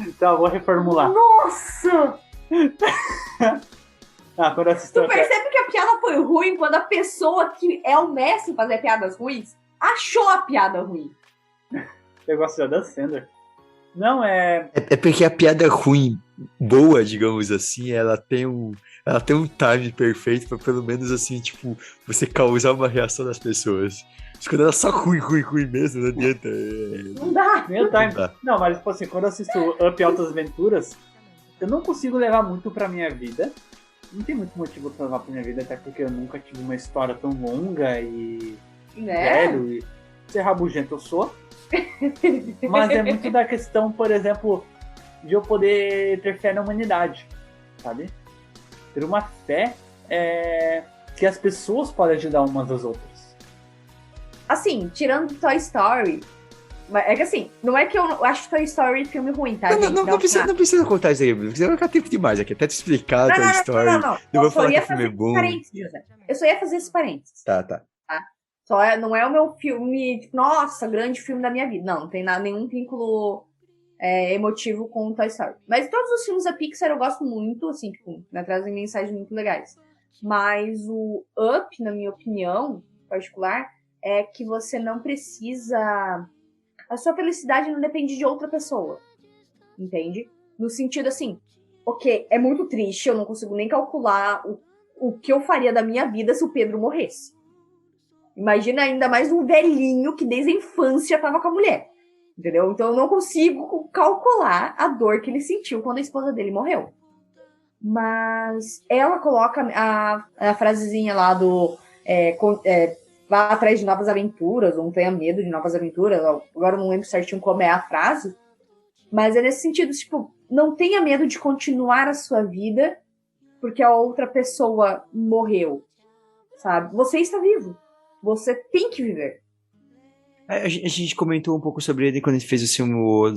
Speaker 3: Então, eu vou reformular.
Speaker 2: Nossa!
Speaker 3: Quando eu assisto...
Speaker 2: Tu percebe que a piada foi ruim quando a pessoa que é o mestre em fazer piadas ruins achou a piada ruim.
Speaker 3: Eu gosto de Adam Sandler. Não,
Speaker 1: É porque a piada ruim, boa, digamos assim, ela tem um time perfeito pra pelo menos assim, tipo, você causar uma reação das pessoas. Mas quando ela é só ruim mesmo, não adianta.
Speaker 2: Não dá.
Speaker 3: Meu time. Não, mas tipo assim, quando eu assisto Up Altas Aventuras, eu não consigo levar muito pra minha vida. Não tem muito motivo pra levar pra minha vida, até porque eu nunca tive uma história tão longa e velho e ser rabugento eu sou. Mas é muito da questão, por exemplo, de eu poder ter fé na humanidade, sabe? Ter uma fé que as pessoas podem ajudar umas às outras.
Speaker 2: Assim, tirando Toy Story, é que assim, não é que eu acho Toy Story filme ruim, tá, gente?
Speaker 1: Não precisa contar isso aí, você vai ficar tempo demais aqui, até te explicar a tua história.
Speaker 2: Não.
Speaker 1: Eu vou falar que o filme é bom.
Speaker 2: Eu só ia fazer esse parênteses.
Speaker 1: Tá.
Speaker 2: Não é o meu filme, tipo, nossa, grande filme da minha vida. Não tem nenhum vínculo emotivo com o Toy Story. Mas todos os filmes da Pixar eu gosto muito, assim, tipo, trazem mensagens muito legais. Mas o Up, na minha opinião particular, é que você não precisa... A sua felicidade não depende de outra pessoa. entende? No sentido assim, ok, é muito triste, eu não consigo nem calcular o que eu faria da minha vida se o Pedro morresse. Imagina ainda mais um velhinho que desde a infância tava com a mulher, entendeu? Então eu não consigo calcular a dor que ele sentiu quando a esposa dele morreu. Mas ela coloca a frasezinha lá do vá atrás de novas aventuras, ou não tenha medo de novas aventuras. Agora eu não lembro certinho como é a frase, mas é nesse sentido, tipo, não tenha medo de continuar a sua vida porque a outra pessoa morreu, sabe? Você está vivo. Você tem que viver.
Speaker 1: A gente comentou um pouco sobre ele quando a gente fez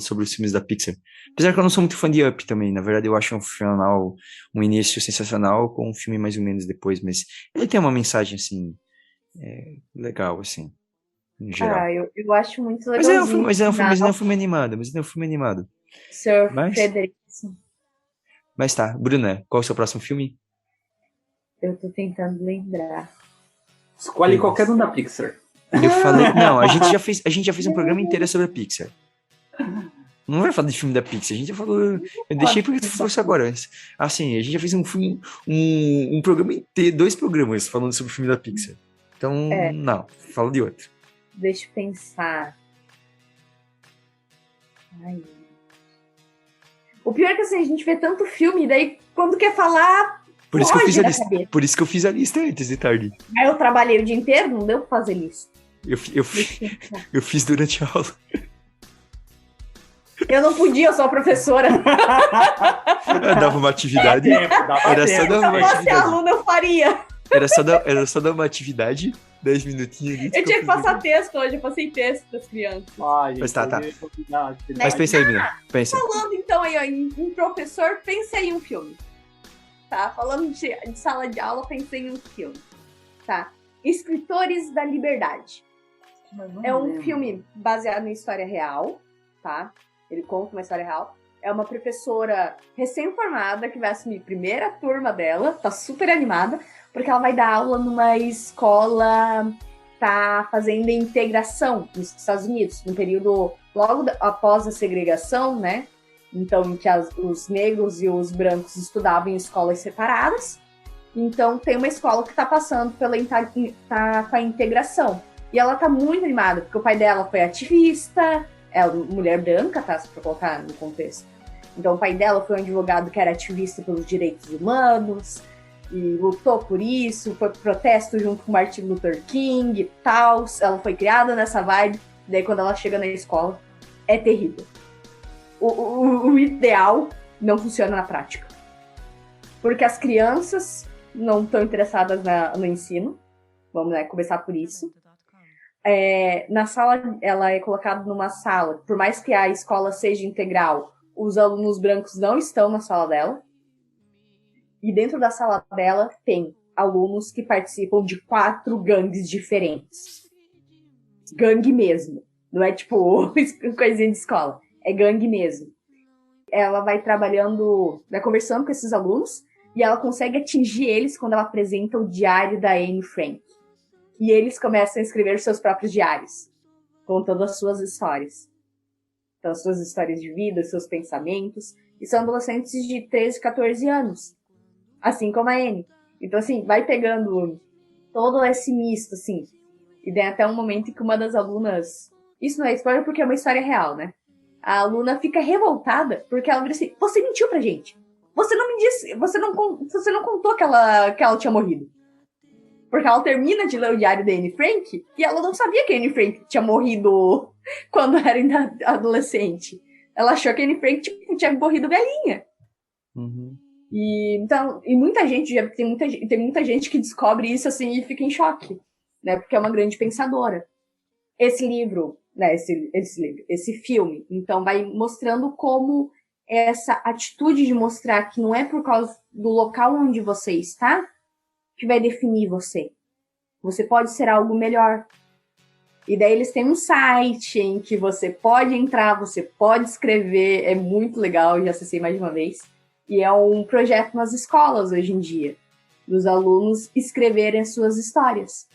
Speaker 1: sobre os filmes da Pixar. Apesar que eu não sou muito fã de Up também. Na verdade, eu acho um início sensacional com um filme mais ou menos depois. Mas ele tem uma mensagem, assim, legal, assim, em geral.
Speaker 2: Eu acho muito legalzinho.
Speaker 1: Mas é um filme animado.
Speaker 2: Sir Frederickson.
Speaker 1: Mas tá, Bruna, qual é o seu próximo filme?
Speaker 2: Eu tô tentando lembrar.
Speaker 3: Escolhe qualquer um da Pixar.
Speaker 1: Eu falei, não, a gente já fez um programa inteiro sobre a Pixar. Não vai falar de filme da Pixar, a gente já falou. Eu deixei porque tu falou isso agora antes. Assim, a gente já fez um programa inteiro, 2 programas falando sobre o filme da Pixar. Então, não, fala de outro.
Speaker 2: Deixa eu pensar. Ai. O pior é que assim, a gente vê tanto filme, daí quando quer falar.
Speaker 1: Por isso que eu fiz a lista. Por isso que eu fiz a lista antes de tarde.
Speaker 2: Aí eu trabalhei o dia inteiro, não deu pra fazer isso.
Speaker 1: Eu fiz durante a aula.
Speaker 2: Eu não podia, eu sou a professora.
Speaker 1: Eu dava uma atividade. Era só dar uma atividade. Se fosse
Speaker 2: aluna, eu faria.
Speaker 1: Era só dar uma atividade, 10 minutinhos ali.
Speaker 2: Eu tinha que passar texto hoje, eu passei texto das crianças.
Speaker 3: Ai, gente,
Speaker 1: mas tá. Mas pensa aí, menina. Pensa.
Speaker 2: Falando então aí, ó, em professor, pensei em um filme. Tá? Falando de sala de aula, pensei em um filme. Tá? Escritores da Liberdade. É um filme baseado em história real, tá? Ele conta uma história real. É uma professora recém-formada que vai assumir a primeira turma dela, tá super animada, porque ela vai dar aula numa escola, tá fazendo integração nos Estados Unidos, no período logo após a segregação, né? Então, em que os negros e os brancos estudavam em escolas separadas. Então, tem uma escola que está passando tá com a integração. E ela tá muito animada, porque o pai dela foi ativista, é mulher branca, tá? Se for colocar no contexto. Então, o pai dela foi um advogado que era ativista pelos direitos humanos, e lutou por isso, foi pro protesto junto com Martin Luther King e tal. Ela foi criada nessa vibe, daí quando ela chega na escola, é terrível. O ideal não funciona na prática. Porque as crianças não estão interessadas no ensino. Vamos, né, começar por isso. Na sala, ela é colocada numa sala. Por mais que a escola seja integral, os alunos brancos não estão na sala dela. E dentro da sala dela tem alunos que participam de 4 gangues diferentes. Gangue mesmo. Não é tipo coisinha de escola. É gangue mesmo. Ela vai conversando com esses alunos e ela consegue atingir eles quando ela apresenta o diário da Anne Frank. E eles começam a escrever seus próprios diários, contando as suas histórias. Então, as suas histórias de vida, seus pensamentos. E são adolescentes de 13, 14 anos. Assim como a Anne. Então, assim, vai pegando todo esse misto, assim. E tem até um momento em que uma das alunas... Isso não é spoiler porque é uma história real, né? A aluna fica revoltada porque ela vira assim: você mentiu pra gente. Você não me disse, você não contou que ela tinha morrido. Porque ela termina de ler o diário da Anne Frank e ela não sabia que a Anne Frank tinha morrido quando era ainda adolescente. Ela achou que a Anne Frank tinha morrido velhinha.
Speaker 1: Uhum.
Speaker 2: E muita gente, tem muita gente que descobre isso assim e fica em choque, né? Porque é uma grande pensadora. Esse livro, né, esse filme, então vai mostrando como essa atitude de mostrar que não é por causa do local onde você está que vai definir você. Você pode ser algo melhor. E daí eles têm um site em que você pode entrar, você pode escrever, é muito legal, eu já acessei mais de uma vez. E é um projeto nas escolas hoje em dia, dos alunos escreverem as suas histórias.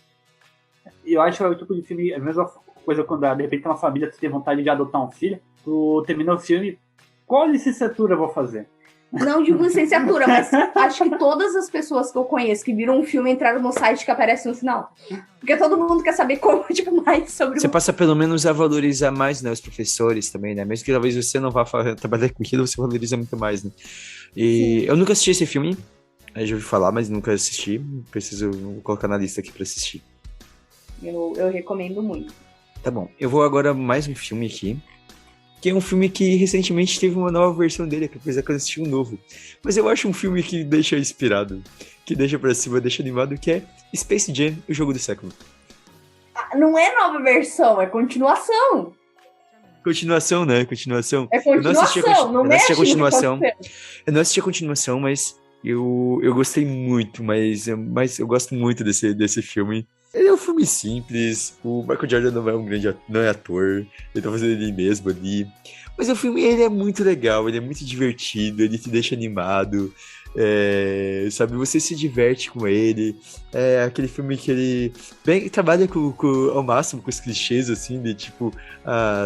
Speaker 3: E eu acho que é o tipo de filme, a mesma coisa quando de repente uma família tem vontade de adotar um filho, tu termina o filme, qual licenciatura eu vou fazer?
Speaker 2: Não digo licenciatura, mas acho que todas as pessoas que eu conheço que viram um filme entraram no site que aparece no final. Porque todo mundo quer saber como, tipo, mais sobre
Speaker 1: Você passa pelo menos a valorizar mais, né, os professores também, né? Mesmo que talvez você não vá trabalhar com aquilo, você valoriza muito mais, né? E eu nunca assisti esse filme, eu já ouvi falar, mas nunca assisti. Preciso colocar na lista aqui pra assistir.
Speaker 2: Eu recomendo muito.
Speaker 1: Tá bom, eu vou agora mais um filme aqui, que é um filme que recentemente teve uma nova versão dele, apesar que eu assisti um novo. Mas eu acho um filme que deixa inspirado, que deixa pra cima, deixa animado, que é Space Jam, o jogo do século.
Speaker 2: Não é nova versão, é continuação.
Speaker 1: Continuação, né? Continuação.
Speaker 2: É continuação, não mexe no que tá acontecendo.
Speaker 1: Eu não assisti a continuação, mas eu gostei muito, mas eu gosto muito desse filme. Ele é um filme simples, o Michael Jordan não é um grande não é ator, ele tá fazendo ele mesmo ali. Mas o filme, ele é muito legal, ele é muito divertido, ele te deixa animado, sabe, você se diverte com ele. É aquele filme que ele trabalha ao máximo com os clichês, assim, de tipo,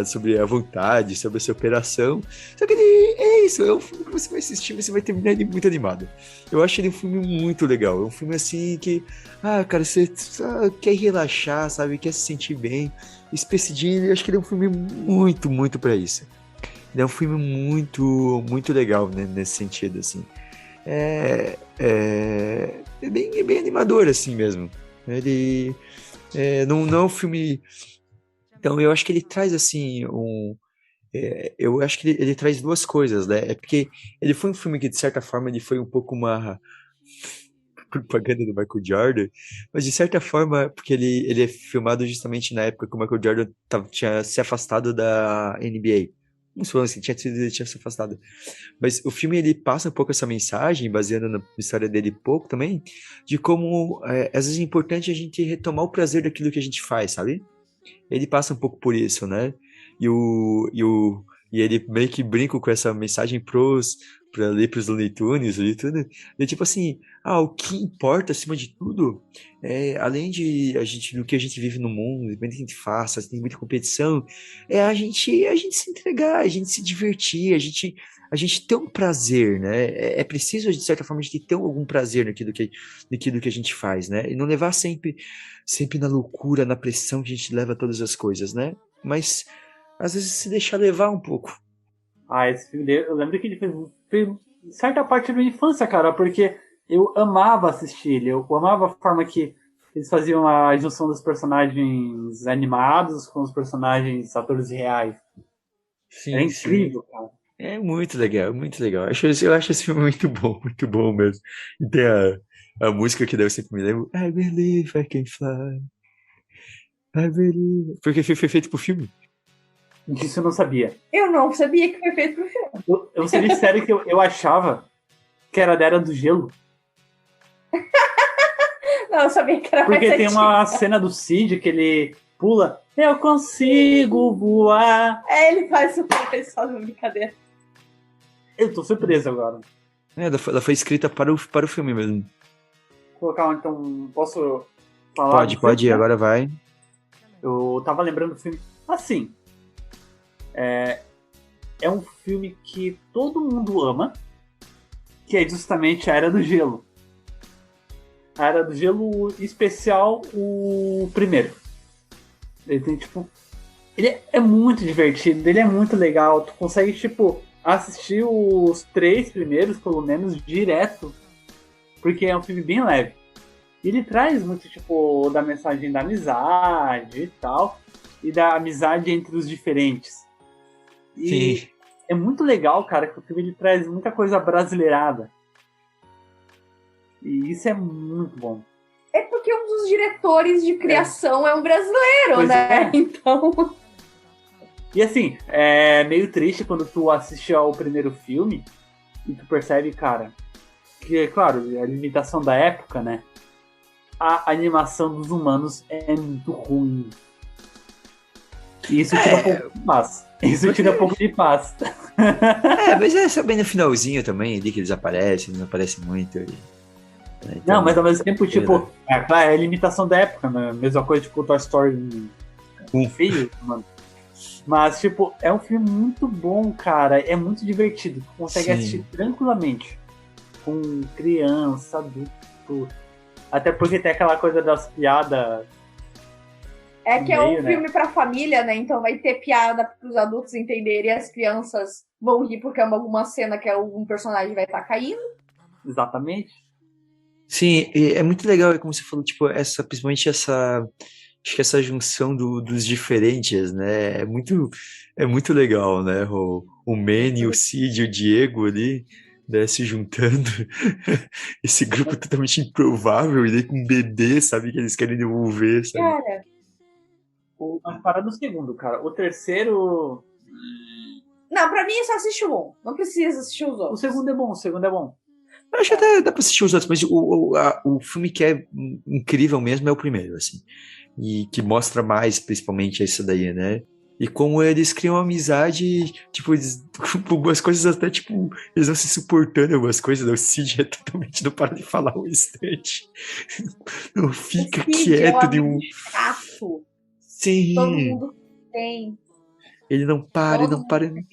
Speaker 1: sobre a vontade, sobre essa operação. Só que ele é isso, é um filme que você vai assistir, você vai terminar ele muito animado. Eu acho ele um filme muito legal, é um filme assim que, cara, você só quer relaxar, sabe, quer se sentir bem. Space Jam, eu acho que ele é um filme muito, muito pra isso. Ele é um filme muito, muito legal, né, nesse sentido, assim. É bem animador, assim mesmo. Ele não é um filme... Então, eu acho que ele traz, assim, eu acho que ele traz duas coisas, né? É porque ele foi um filme que, de certa forma, ele foi um pouco uma propaganda do Michael Jordan, mas de certa forma, porque ele é filmado justamente na época que o Michael Jordan tinha se afastado da NBA. Vamos falar assim, ele tinha se afastado. Mas o filme, ele passa um pouco essa mensagem, baseando na história dele pouco também, de como às vezes é importante a gente retomar o prazer daquilo que a gente faz, sabe? Ele passa um pouco por isso, né? E ele meio que brinca com essa mensagem pros Looney Tunes e tudo. E tipo assim, o que importa acima de tudo, além do que a gente vive no mundo, do que a gente faça, tem muita competição, é a gente se entregar, a gente se divertir, a gente ter um prazer, né? É preciso, de certa forma, a gente ter algum prazer naquilo que a gente faz, né? E não levar sempre na loucura, na pressão que a gente leva todas as coisas, né? Mas às vezes se deixar levar um pouco.
Speaker 3: Esse filme dele, eu lembro que ele fez certa parte da minha infância, cara, porque eu amava assistir ele, eu amava a forma que eles faziam a junção dos personagens animados com os personagens atores reais.
Speaker 1: Sim,
Speaker 3: é incrível, cara.
Speaker 1: É muito legal, muito legal. Eu acho esse filme muito bom mesmo. E tem a música que eu sempre me lembro, I believe I can fly, I believe... Porque foi feito pro filme.
Speaker 3: Disso eu não sabia.
Speaker 2: Eu não sabia que foi feito pro filme.
Speaker 3: Eu vou ser sério que eu achava que era da Era do Gelo.
Speaker 2: Não, eu sabia que era
Speaker 3: porque
Speaker 2: mais
Speaker 3: tem
Speaker 2: antigo.
Speaker 3: uma cena do Cid que ele pula, eu consigo voar.
Speaker 2: Ele faz uma brincadeira.
Speaker 3: Eu tô surpreso agora.
Speaker 1: Ela foi escrita para o filme mesmo.
Speaker 3: Vou colocar, então, posso falar?
Speaker 1: Pode ir, agora vai.
Speaker 3: Eu tava lembrando do filme. Assim, é um filme que todo mundo ama, que é justamente a Era do Gelo. A Era do Gelo, especial o primeiro. Ele tem, tipo... Ele é muito divertido, ele é muito legal. Tu consegue, tipo, assistir os 3 primeiros, pelo menos, direto. Porque é um filme bem leve. E ele traz muito, tipo, da mensagem da amizade e tal. E da amizade entre os diferentes. E
Speaker 1: Sim.
Speaker 3: é muito legal, cara, que o filme ele traz muita coisa brasileirada. E isso é muito bom.
Speaker 2: É porque um dos diretores de criação é um brasileiro,
Speaker 3: Pois
Speaker 2: né?
Speaker 3: é.
Speaker 2: Então...
Speaker 3: E assim, é meio triste quando tu assiste ao primeiro filme e tu percebe, cara, que, claro, a limitação da época, né? A animação dos humanos é muito ruim. E isso tira um pouco de paz. Isso tira um pouco de paz.
Speaker 1: Mas é só bem no finalzinho também, ali que eles aparecem, não aparecem muito. Então,
Speaker 3: não, mas ao mesmo tempo, tipo, claro, é a limitação da época, né? Mesma coisa, tipo, Toy Story feio, mano. Mas, tipo, é um filme muito bom, cara. É muito divertido. Tu consegue
Speaker 1: Sim.
Speaker 3: assistir tranquilamente. Com criança, adulto. Até porque tem aquela coisa das piadas.
Speaker 2: É que é um
Speaker 3: meio, né?
Speaker 2: filme pra família, né? Então vai ter piada pros adultos entenderem e as crianças vão rir porque é alguma cena que algum personagem vai estar caindo.
Speaker 3: Exatamente.
Speaker 1: Sim, e é muito legal, como você falou, tipo, principalmente acho que essa junção dos diferentes, né? É muito legal, né? O Manny, o Cid, o Diego ali, né, se juntando. Esse grupo totalmente improvável, e daí com um bebê, sabe, que eles querem devolver, sabe?
Speaker 2: Cara,
Speaker 3: Mas para do segundo, cara. O terceiro.
Speaker 2: não, pra mim só assiste o um. Não precisa assistir os
Speaker 3: O
Speaker 2: outros.
Speaker 3: segundo é bom, o segundo é bom.
Speaker 1: Eu acho que até dá pra assistir os outros, mas o filme que é incrível mesmo é o primeiro, assim. E que mostra mais, principalmente, isso daí, né? E como eles criam amizade, tipo, algumas coisas até, tipo, eles vão se suportando algumas coisas, né? O Cid é totalmente não para de falar um instante. Não fica
Speaker 2: O Cid
Speaker 1: quieto
Speaker 2: é um
Speaker 1: de
Speaker 2: amigo
Speaker 1: um.
Speaker 2: chato. Todo
Speaker 1: Sim,
Speaker 2: mundo tem.
Speaker 1: ele não para, ele
Speaker 2: Todo
Speaker 1: não
Speaker 2: mundo
Speaker 1: para.
Speaker 2: tem.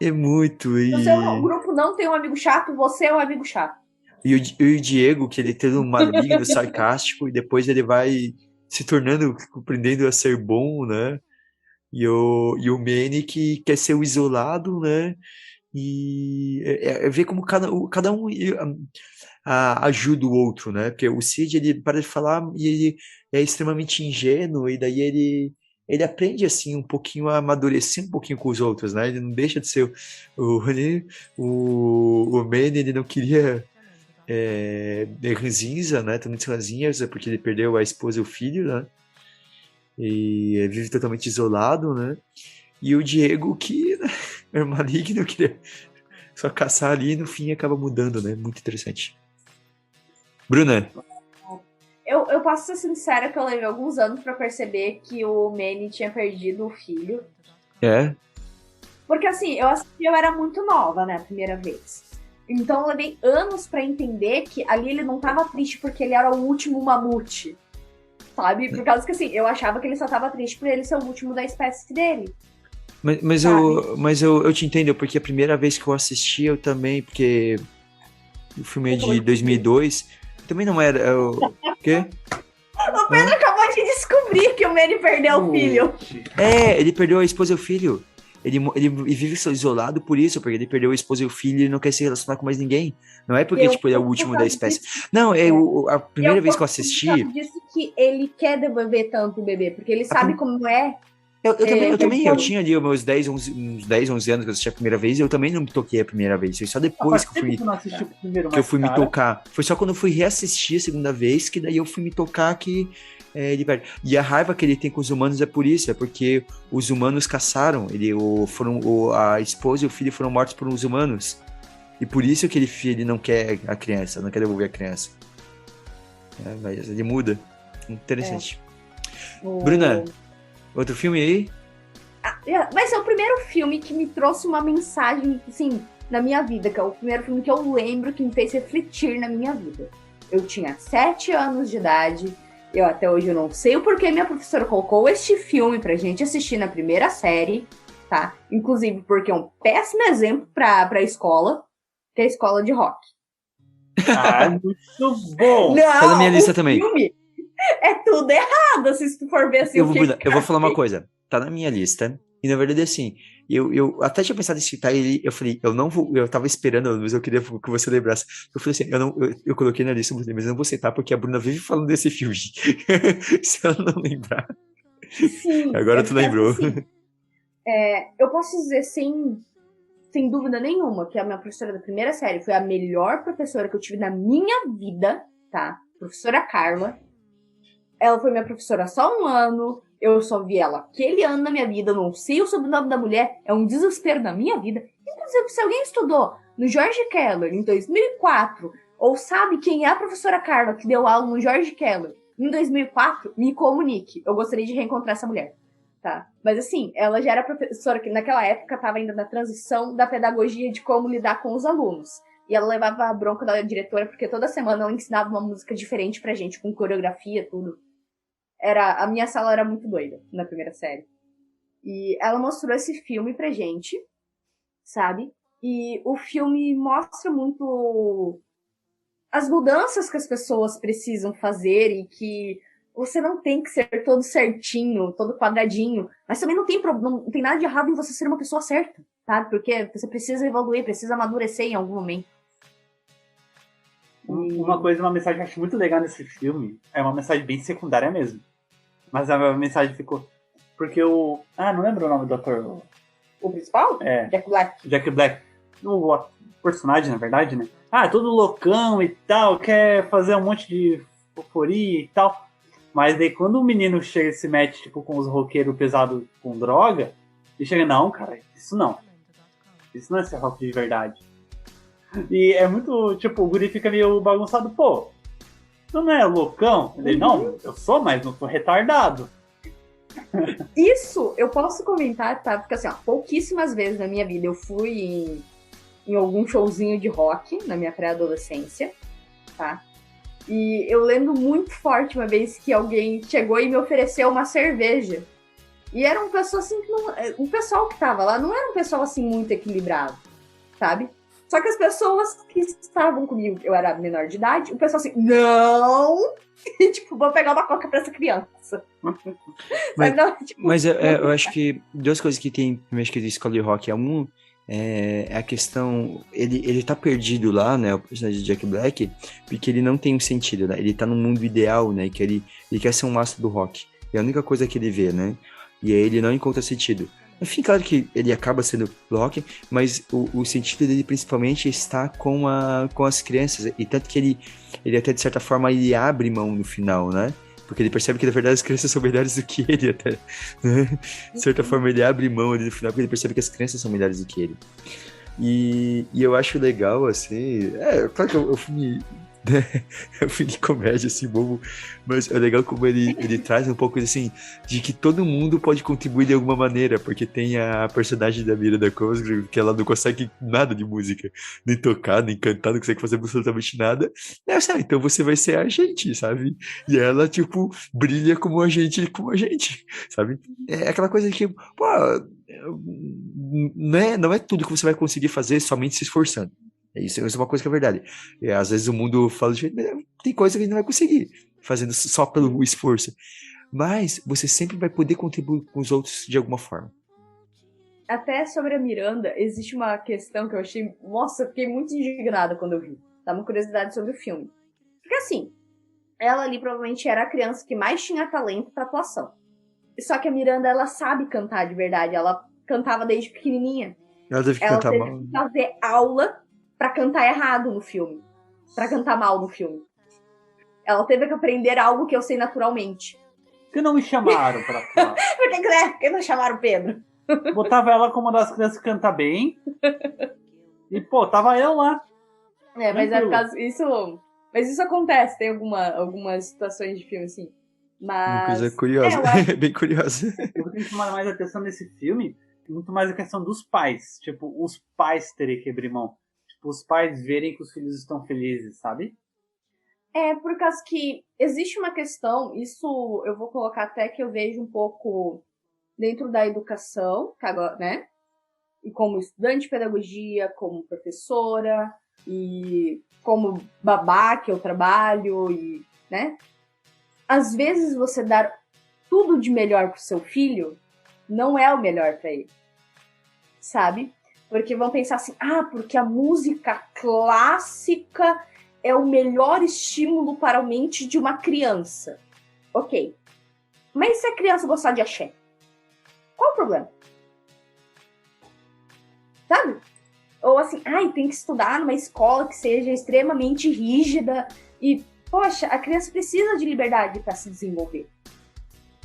Speaker 1: É muito.
Speaker 2: Se o seu grupo não tem um amigo chato, você é um amigo chato.
Speaker 1: E o Diego, que ele tem um maligno, sarcástico, e depois ele vai se tornando, compreendendo a ser bom, né? E o Manny que quer ser o isolado, né? E é ver como cada um ajuda o outro, né? Porque o Cid, ele para de falar e ele é extremamente ingênuo, e daí ele aprende, assim, um pouquinho a amadurecer um pouquinho com os outros, né? Ele não deixa de ser o Manny, ele não queria ranzinza, né? Totalmente ranzinhas, é porque ele perdeu a esposa e o filho, né? E vive totalmente isolado, né? E o Diego, que né, é maligno, queria só caçar ali e no fim acaba mudando, né? Muito interessante. Bruna,
Speaker 2: Eu posso ser sincera que eu levei alguns anos pra perceber que o Manny tinha perdido o filho.
Speaker 1: é?
Speaker 2: Porque assim, eu assisti, eu era muito nova, né, a primeira vez. Então eu levei anos pra entender que ali ele não tava triste porque ele era o último mamute. Sabe? Por causa que assim, eu achava que ele só tava triste por ele ser o último da espécie dele.
Speaker 1: Mas,
Speaker 2: Sabe?
Speaker 1: eu te entendo, porque a primeira vez que eu assisti, eu também, porque o filme é de 2002, também não era. O quê?
Speaker 2: O Pedro acabou de descobrir que o Manny perdeu o filho.
Speaker 1: Ele perdeu a esposa e o filho. Ele vive isolado por isso, porque ele perdeu a esposa e o filho e ele não quer se relacionar com mais ninguém. Não é porque, tipo, ele é o último da espécie. Não, a primeira vez que eu assisti.
Speaker 2: Disse que ele quer devolver tanto o bebê, porque ele sabe como é.
Speaker 1: Eu também, eu tinha ali uns 10, 11 anos que eu assisti a primeira vez, e eu também não me toquei a primeira vez. Foi só depois que eu fui me tocar. Foi só quando eu fui reassistir a segunda vez que daí eu fui me tocar que ele perde. E a raiva que ele tem com os humanos é por isso, é porque os humanos caçaram, a esposa e o filho foram mortos por uns humanos. E por isso que ele não quer a criança, não quer devolver a criança. Mas ele muda. Interessante. Bruna, outro filme aí?
Speaker 2: Vai ser o primeiro filme que me trouxe uma mensagem, assim, na minha vida, que é o primeiro filme que eu lembro que me fez refletir na minha vida. Eu tinha 7 anos de idade, até hoje eu não sei o porquê minha professora colocou este filme pra gente assistir na primeira série, tá? Inclusive porque é um péssimo exemplo pra escola, que é a escola de rock.
Speaker 3: Muito bom!
Speaker 2: Não,
Speaker 1: tá na minha lista também.
Speaker 2: Filme é tudo errado, se tu for ver assim.
Speaker 1: Eu vou falar uma coisa. Tá na minha lista. E na verdade, assim, eu até tinha pensado em citar ele. Eu falei, eu não vou. Eu tava esperando, mas eu queria que você lembrasse. Eu falei assim, eu coloquei na lista, mas eu não vou citar, porque a Bruna vive falando desse filme. Se ela não lembrar.
Speaker 2: Sim.
Speaker 1: Agora tu lembrou.
Speaker 2: Assim, eu posso dizer sem dúvida nenhuma que a minha professora da primeira série foi a melhor professora que eu tive na minha vida, tá? Professora Carla. Ela foi minha professora só um ano. Eu só vi ela aquele ano na minha vida. Eu não sei o sobrenome da mulher. É um desespero na minha vida. Inclusive, se alguém estudou no Jorge Keller em 2004, ou sabe quem é a professora Carla que deu aula no Jorge Keller em 2004, me comunique. Eu gostaria de reencontrar essa mulher. Tá? Mas assim, ela já era professora que naquela época estava ainda na transição da pedagogia de como lidar com os alunos. E ela levava a bronca da diretora porque toda semana ela ensinava uma música diferente pra gente, com coreografia, tudo. A minha sala era muito doida na primeira série. E ela mostrou esse filme pra gente, sabe? E o filme mostra muito as mudanças que as pessoas precisam fazer e que você não tem que ser todo certinho, todo quadradinho, mas também não tem nada de errado em você ser uma pessoa certa, sabe? Porque você precisa evoluir, precisa amadurecer em algum momento.
Speaker 3: Uma mensagem que eu acho muito legal nesse filme, é uma mensagem bem secundária mesmo, mas a mensagem ficou... Porque não lembro o nome do ator.
Speaker 2: O principal?
Speaker 3: É.
Speaker 2: Jack Black.
Speaker 3: Jack Black. O personagem, na verdade, né? Todo loucão e tal, quer fazer um monte de foforia e tal. Mas daí quando o menino chega e se mete, tipo, com os roqueiros pesados com droga, ele chega, não, cara, isso não. Isso não é ser rock de verdade. E é muito, tipo, o guri fica meio bagunçado, pô, tu não é loucão? Ele, não, eu sou, mas não tô retardado.
Speaker 2: Isso eu posso comentar, tá? Porque assim, ó, pouquíssimas vezes na minha vida eu fui em algum showzinho de rock na minha pré-adolescência, tá? E eu lembro muito forte uma vez que alguém chegou e me ofereceu uma cerveja. E era um pessoal assim, o pessoal que tava lá não era um pessoal assim muito equilibrado, sabe? Só que as pessoas que estavam comigo, eu era menor de idade, o pessoal assim, não! E, tipo, vou pegar uma coca pra essa criança.
Speaker 1: Mas eu acho que duas coisas que tem no esquema de escola de rock é a questão, ele tá perdido lá, né, o personagem de Jack Black, porque ele não tem um sentido, né, ele tá num mundo ideal, né, que ele quer ser um astro do rock, é a única coisa que ele vê, né, e aí ele não encontra sentido. Enfim, claro que ele acaba sendo rock, mas o sentido dele principalmente está com as crianças, e tanto que ele até de certa forma ele abre mão no final, né, porque ele percebe que na verdade as crianças são melhores do que ele até, né? De certa forma ele abre mão ali no final porque ele percebe que as crianças são melhores do que ele. E eu acho legal, assim, claro que eu fui é um filme de comédia, assim, bobo, mas é legal como ele traz um pouco, assim, de que todo mundo pode contribuir de alguma maneira, porque tem a personagem da Miranda Cosgrove, que ela não consegue nada de música, nem tocar, nem cantar, não consegue fazer absolutamente nada, então você vai ser a gente, sabe? E ela, tipo, brilha como a gente, sabe? É aquela coisa que, pô, não é tudo que você vai conseguir fazer somente se esforçando. Isso é uma coisa que é verdade. Às vezes o mundo fala de jeito, tem coisa que a gente não vai conseguir fazendo só pelo esforço. Mas você sempre vai poder contribuir com os outros de alguma forma.
Speaker 2: Até sobre a Miranda, existe uma questão que eu achei... Nossa, eu fiquei muito indignada quando eu vi. Tá uma curiosidade sobre o filme. Porque assim, ela ali provavelmente era a criança que mais tinha talento pra atuação. Só que a Miranda, ela sabe cantar de verdade. Ela cantava desde pequenininha.
Speaker 1: Ela teve que cantar mal.
Speaker 2: Ela teve que fazer aula pra cantar errado no filme. Pra cantar mal no filme. Ela teve que aprender algo que eu sei naturalmente.
Speaker 3: Por que não me chamaram pra atuar?
Speaker 2: Por que não chamaram o Pedro?
Speaker 3: Botava ela como uma das crianças que canta bem. E, pô, tava eu lá.
Speaker 2: Mas é por causa... Mas isso acontece, tem algumas situações de filme assim. Mas...
Speaker 1: Uma coisa curiosa, bem curiosa.
Speaker 3: Eu tenho que chamar mais atenção nesse filme, muito mais a questão dos pais. Tipo, os pais terem que abrir mão. Os pais verem que os filhos estão felizes, sabe?
Speaker 2: Por causa que existe uma questão, isso eu vou colocar até que eu vejo um pouco dentro da educação, né? E como estudante de pedagogia, como professora, e como babá que eu trabalho, e, né? Às vezes você dar tudo de melhor pro seu filho não é o melhor para ele, sabe? Porque vão pensar assim, porque a música clássica é o melhor estímulo para a mente de uma criança. Ok. Mas se a criança gostar de axé? Qual o problema? Sabe? Ou assim, tem que estudar numa escola que seja extremamente rígida. E, poxa, a criança precisa de liberdade para se desenvolver.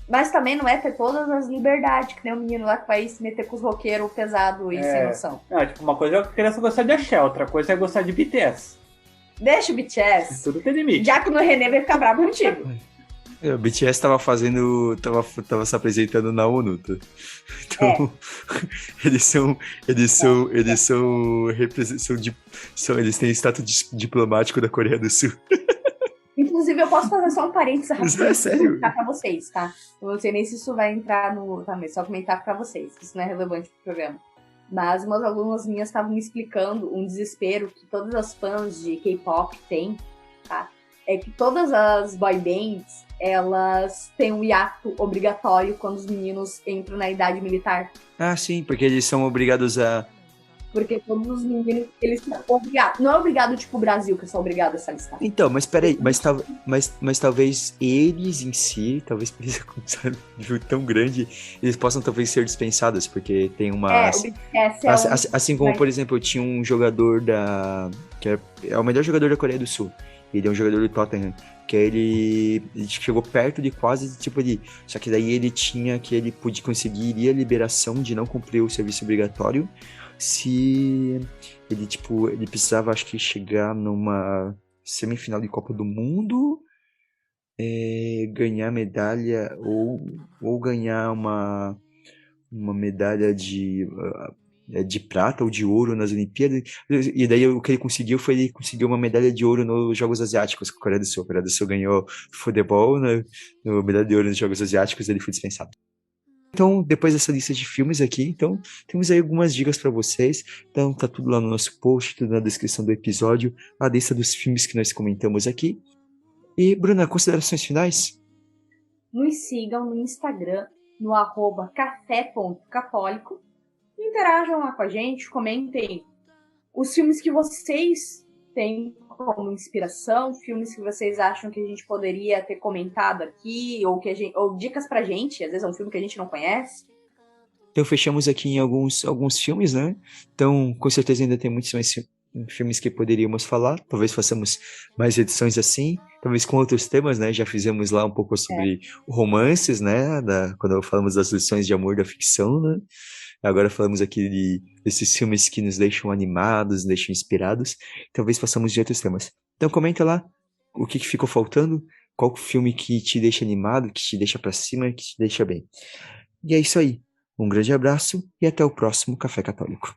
Speaker 2: Mas também não é ter todas as liberdades, que nem o menino lá que vai se meter com os roqueiros pesados e sem noção.
Speaker 3: Não, tipo, uma coisa é a criança gostar de axé, outra coisa é gostar de BTS.
Speaker 2: Deixa o BTS.
Speaker 3: Tudo tem limite.
Speaker 2: Já que no René vai ficar bravo contigo.
Speaker 1: O BTS tava se apresentando na ONU, tá? Então, eles têm status diplomático da Coreia do Sul.
Speaker 2: Inclusive, Inclusive, eu posso fazer só um parênteses rapidinho.
Speaker 1: É sério?
Speaker 2: Pra vocês, tá? Eu não sei nem se isso vai entrar no... Tá, mas só comentar pra vocês. Isso não é relevante pro programa. Mas umas alunas minhas estavam me explicando um desespero que todas as fãs de K-pop têm, tá? É que todas as boy bands, elas têm um hiato obrigatório quando os meninos entram na idade militar.
Speaker 1: Ah, sim, porque eles são obrigados a...
Speaker 2: Porque todos os meninos, eles são obrigados. Não é obrigado tipo o Brasil, que é só obrigado a se alistar.
Speaker 1: Então, mas peraí, mas talvez eles em si, talvez por isso aconteça um jogo tão grande, eles possam talvez ser dispensados, porque tem uma...
Speaker 2: O BTS é
Speaker 1: assim como, por exemplo, eu tinha um jogador que é o melhor jogador da Coreia do Sul. Ele é um jogador do Tottenham, que ele chegou perto de quase, tipo, ali. Só que daí ele tinha que ele conseguiria a liberação de não cumprir o serviço obrigatório se ele, tipo, ele precisava, acho que, chegar numa semifinal de Copa do Mundo, ganhar medalha ou ganhar uma medalha de prata ou de ouro nas Olimpíadas, e daí o que ele conseguiu foi ele conseguiu uma medalha de ouro nos Jogos Asiáticos com a Coreia do Sul. A Coreia do Sul ganhou futebol, né, medalha de ouro nos Jogos Asiáticos, ele foi dispensado. Então, depois dessa lista de filmes aqui, então, temos aí algumas dicas para vocês. Então, tá tudo lá no nosso post, tudo na descrição do episódio, a lista dos filmes que nós comentamos aqui. E, Bruna, considerações finais?
Speaker 2: Nos sigam no Instagram, no @café.católico. Interajam lá com a gente, comentem os filmes que vocês têm como inspiração, filmes que vocês acham que a gente poderia ter comentado aqui, ou dicas pra gente, às vezes é um filme que a gente não conhece.
Speaker 1: Então fechamos aqui em alguns filmes, né? Então, com certeza ainda tem muitos mais filmes que poderíamos falar. Talvez façamos mais edições assim, talvez com outros temas, né? Já fizemos lá um pouco sobre romances, né? Quando falamos das lições de amor da ficção, né? Agora falamos aqui desses filmes que nos deixam animados, nos deixam inspirados. Talvez façamos de outros temas. Então comenta lá o que ficou faltando, qual filme que te deixa animado, que te deixa pra cima, que te deixa bem. E é isso aí. Um grande abraço e até o próximo Café Católico.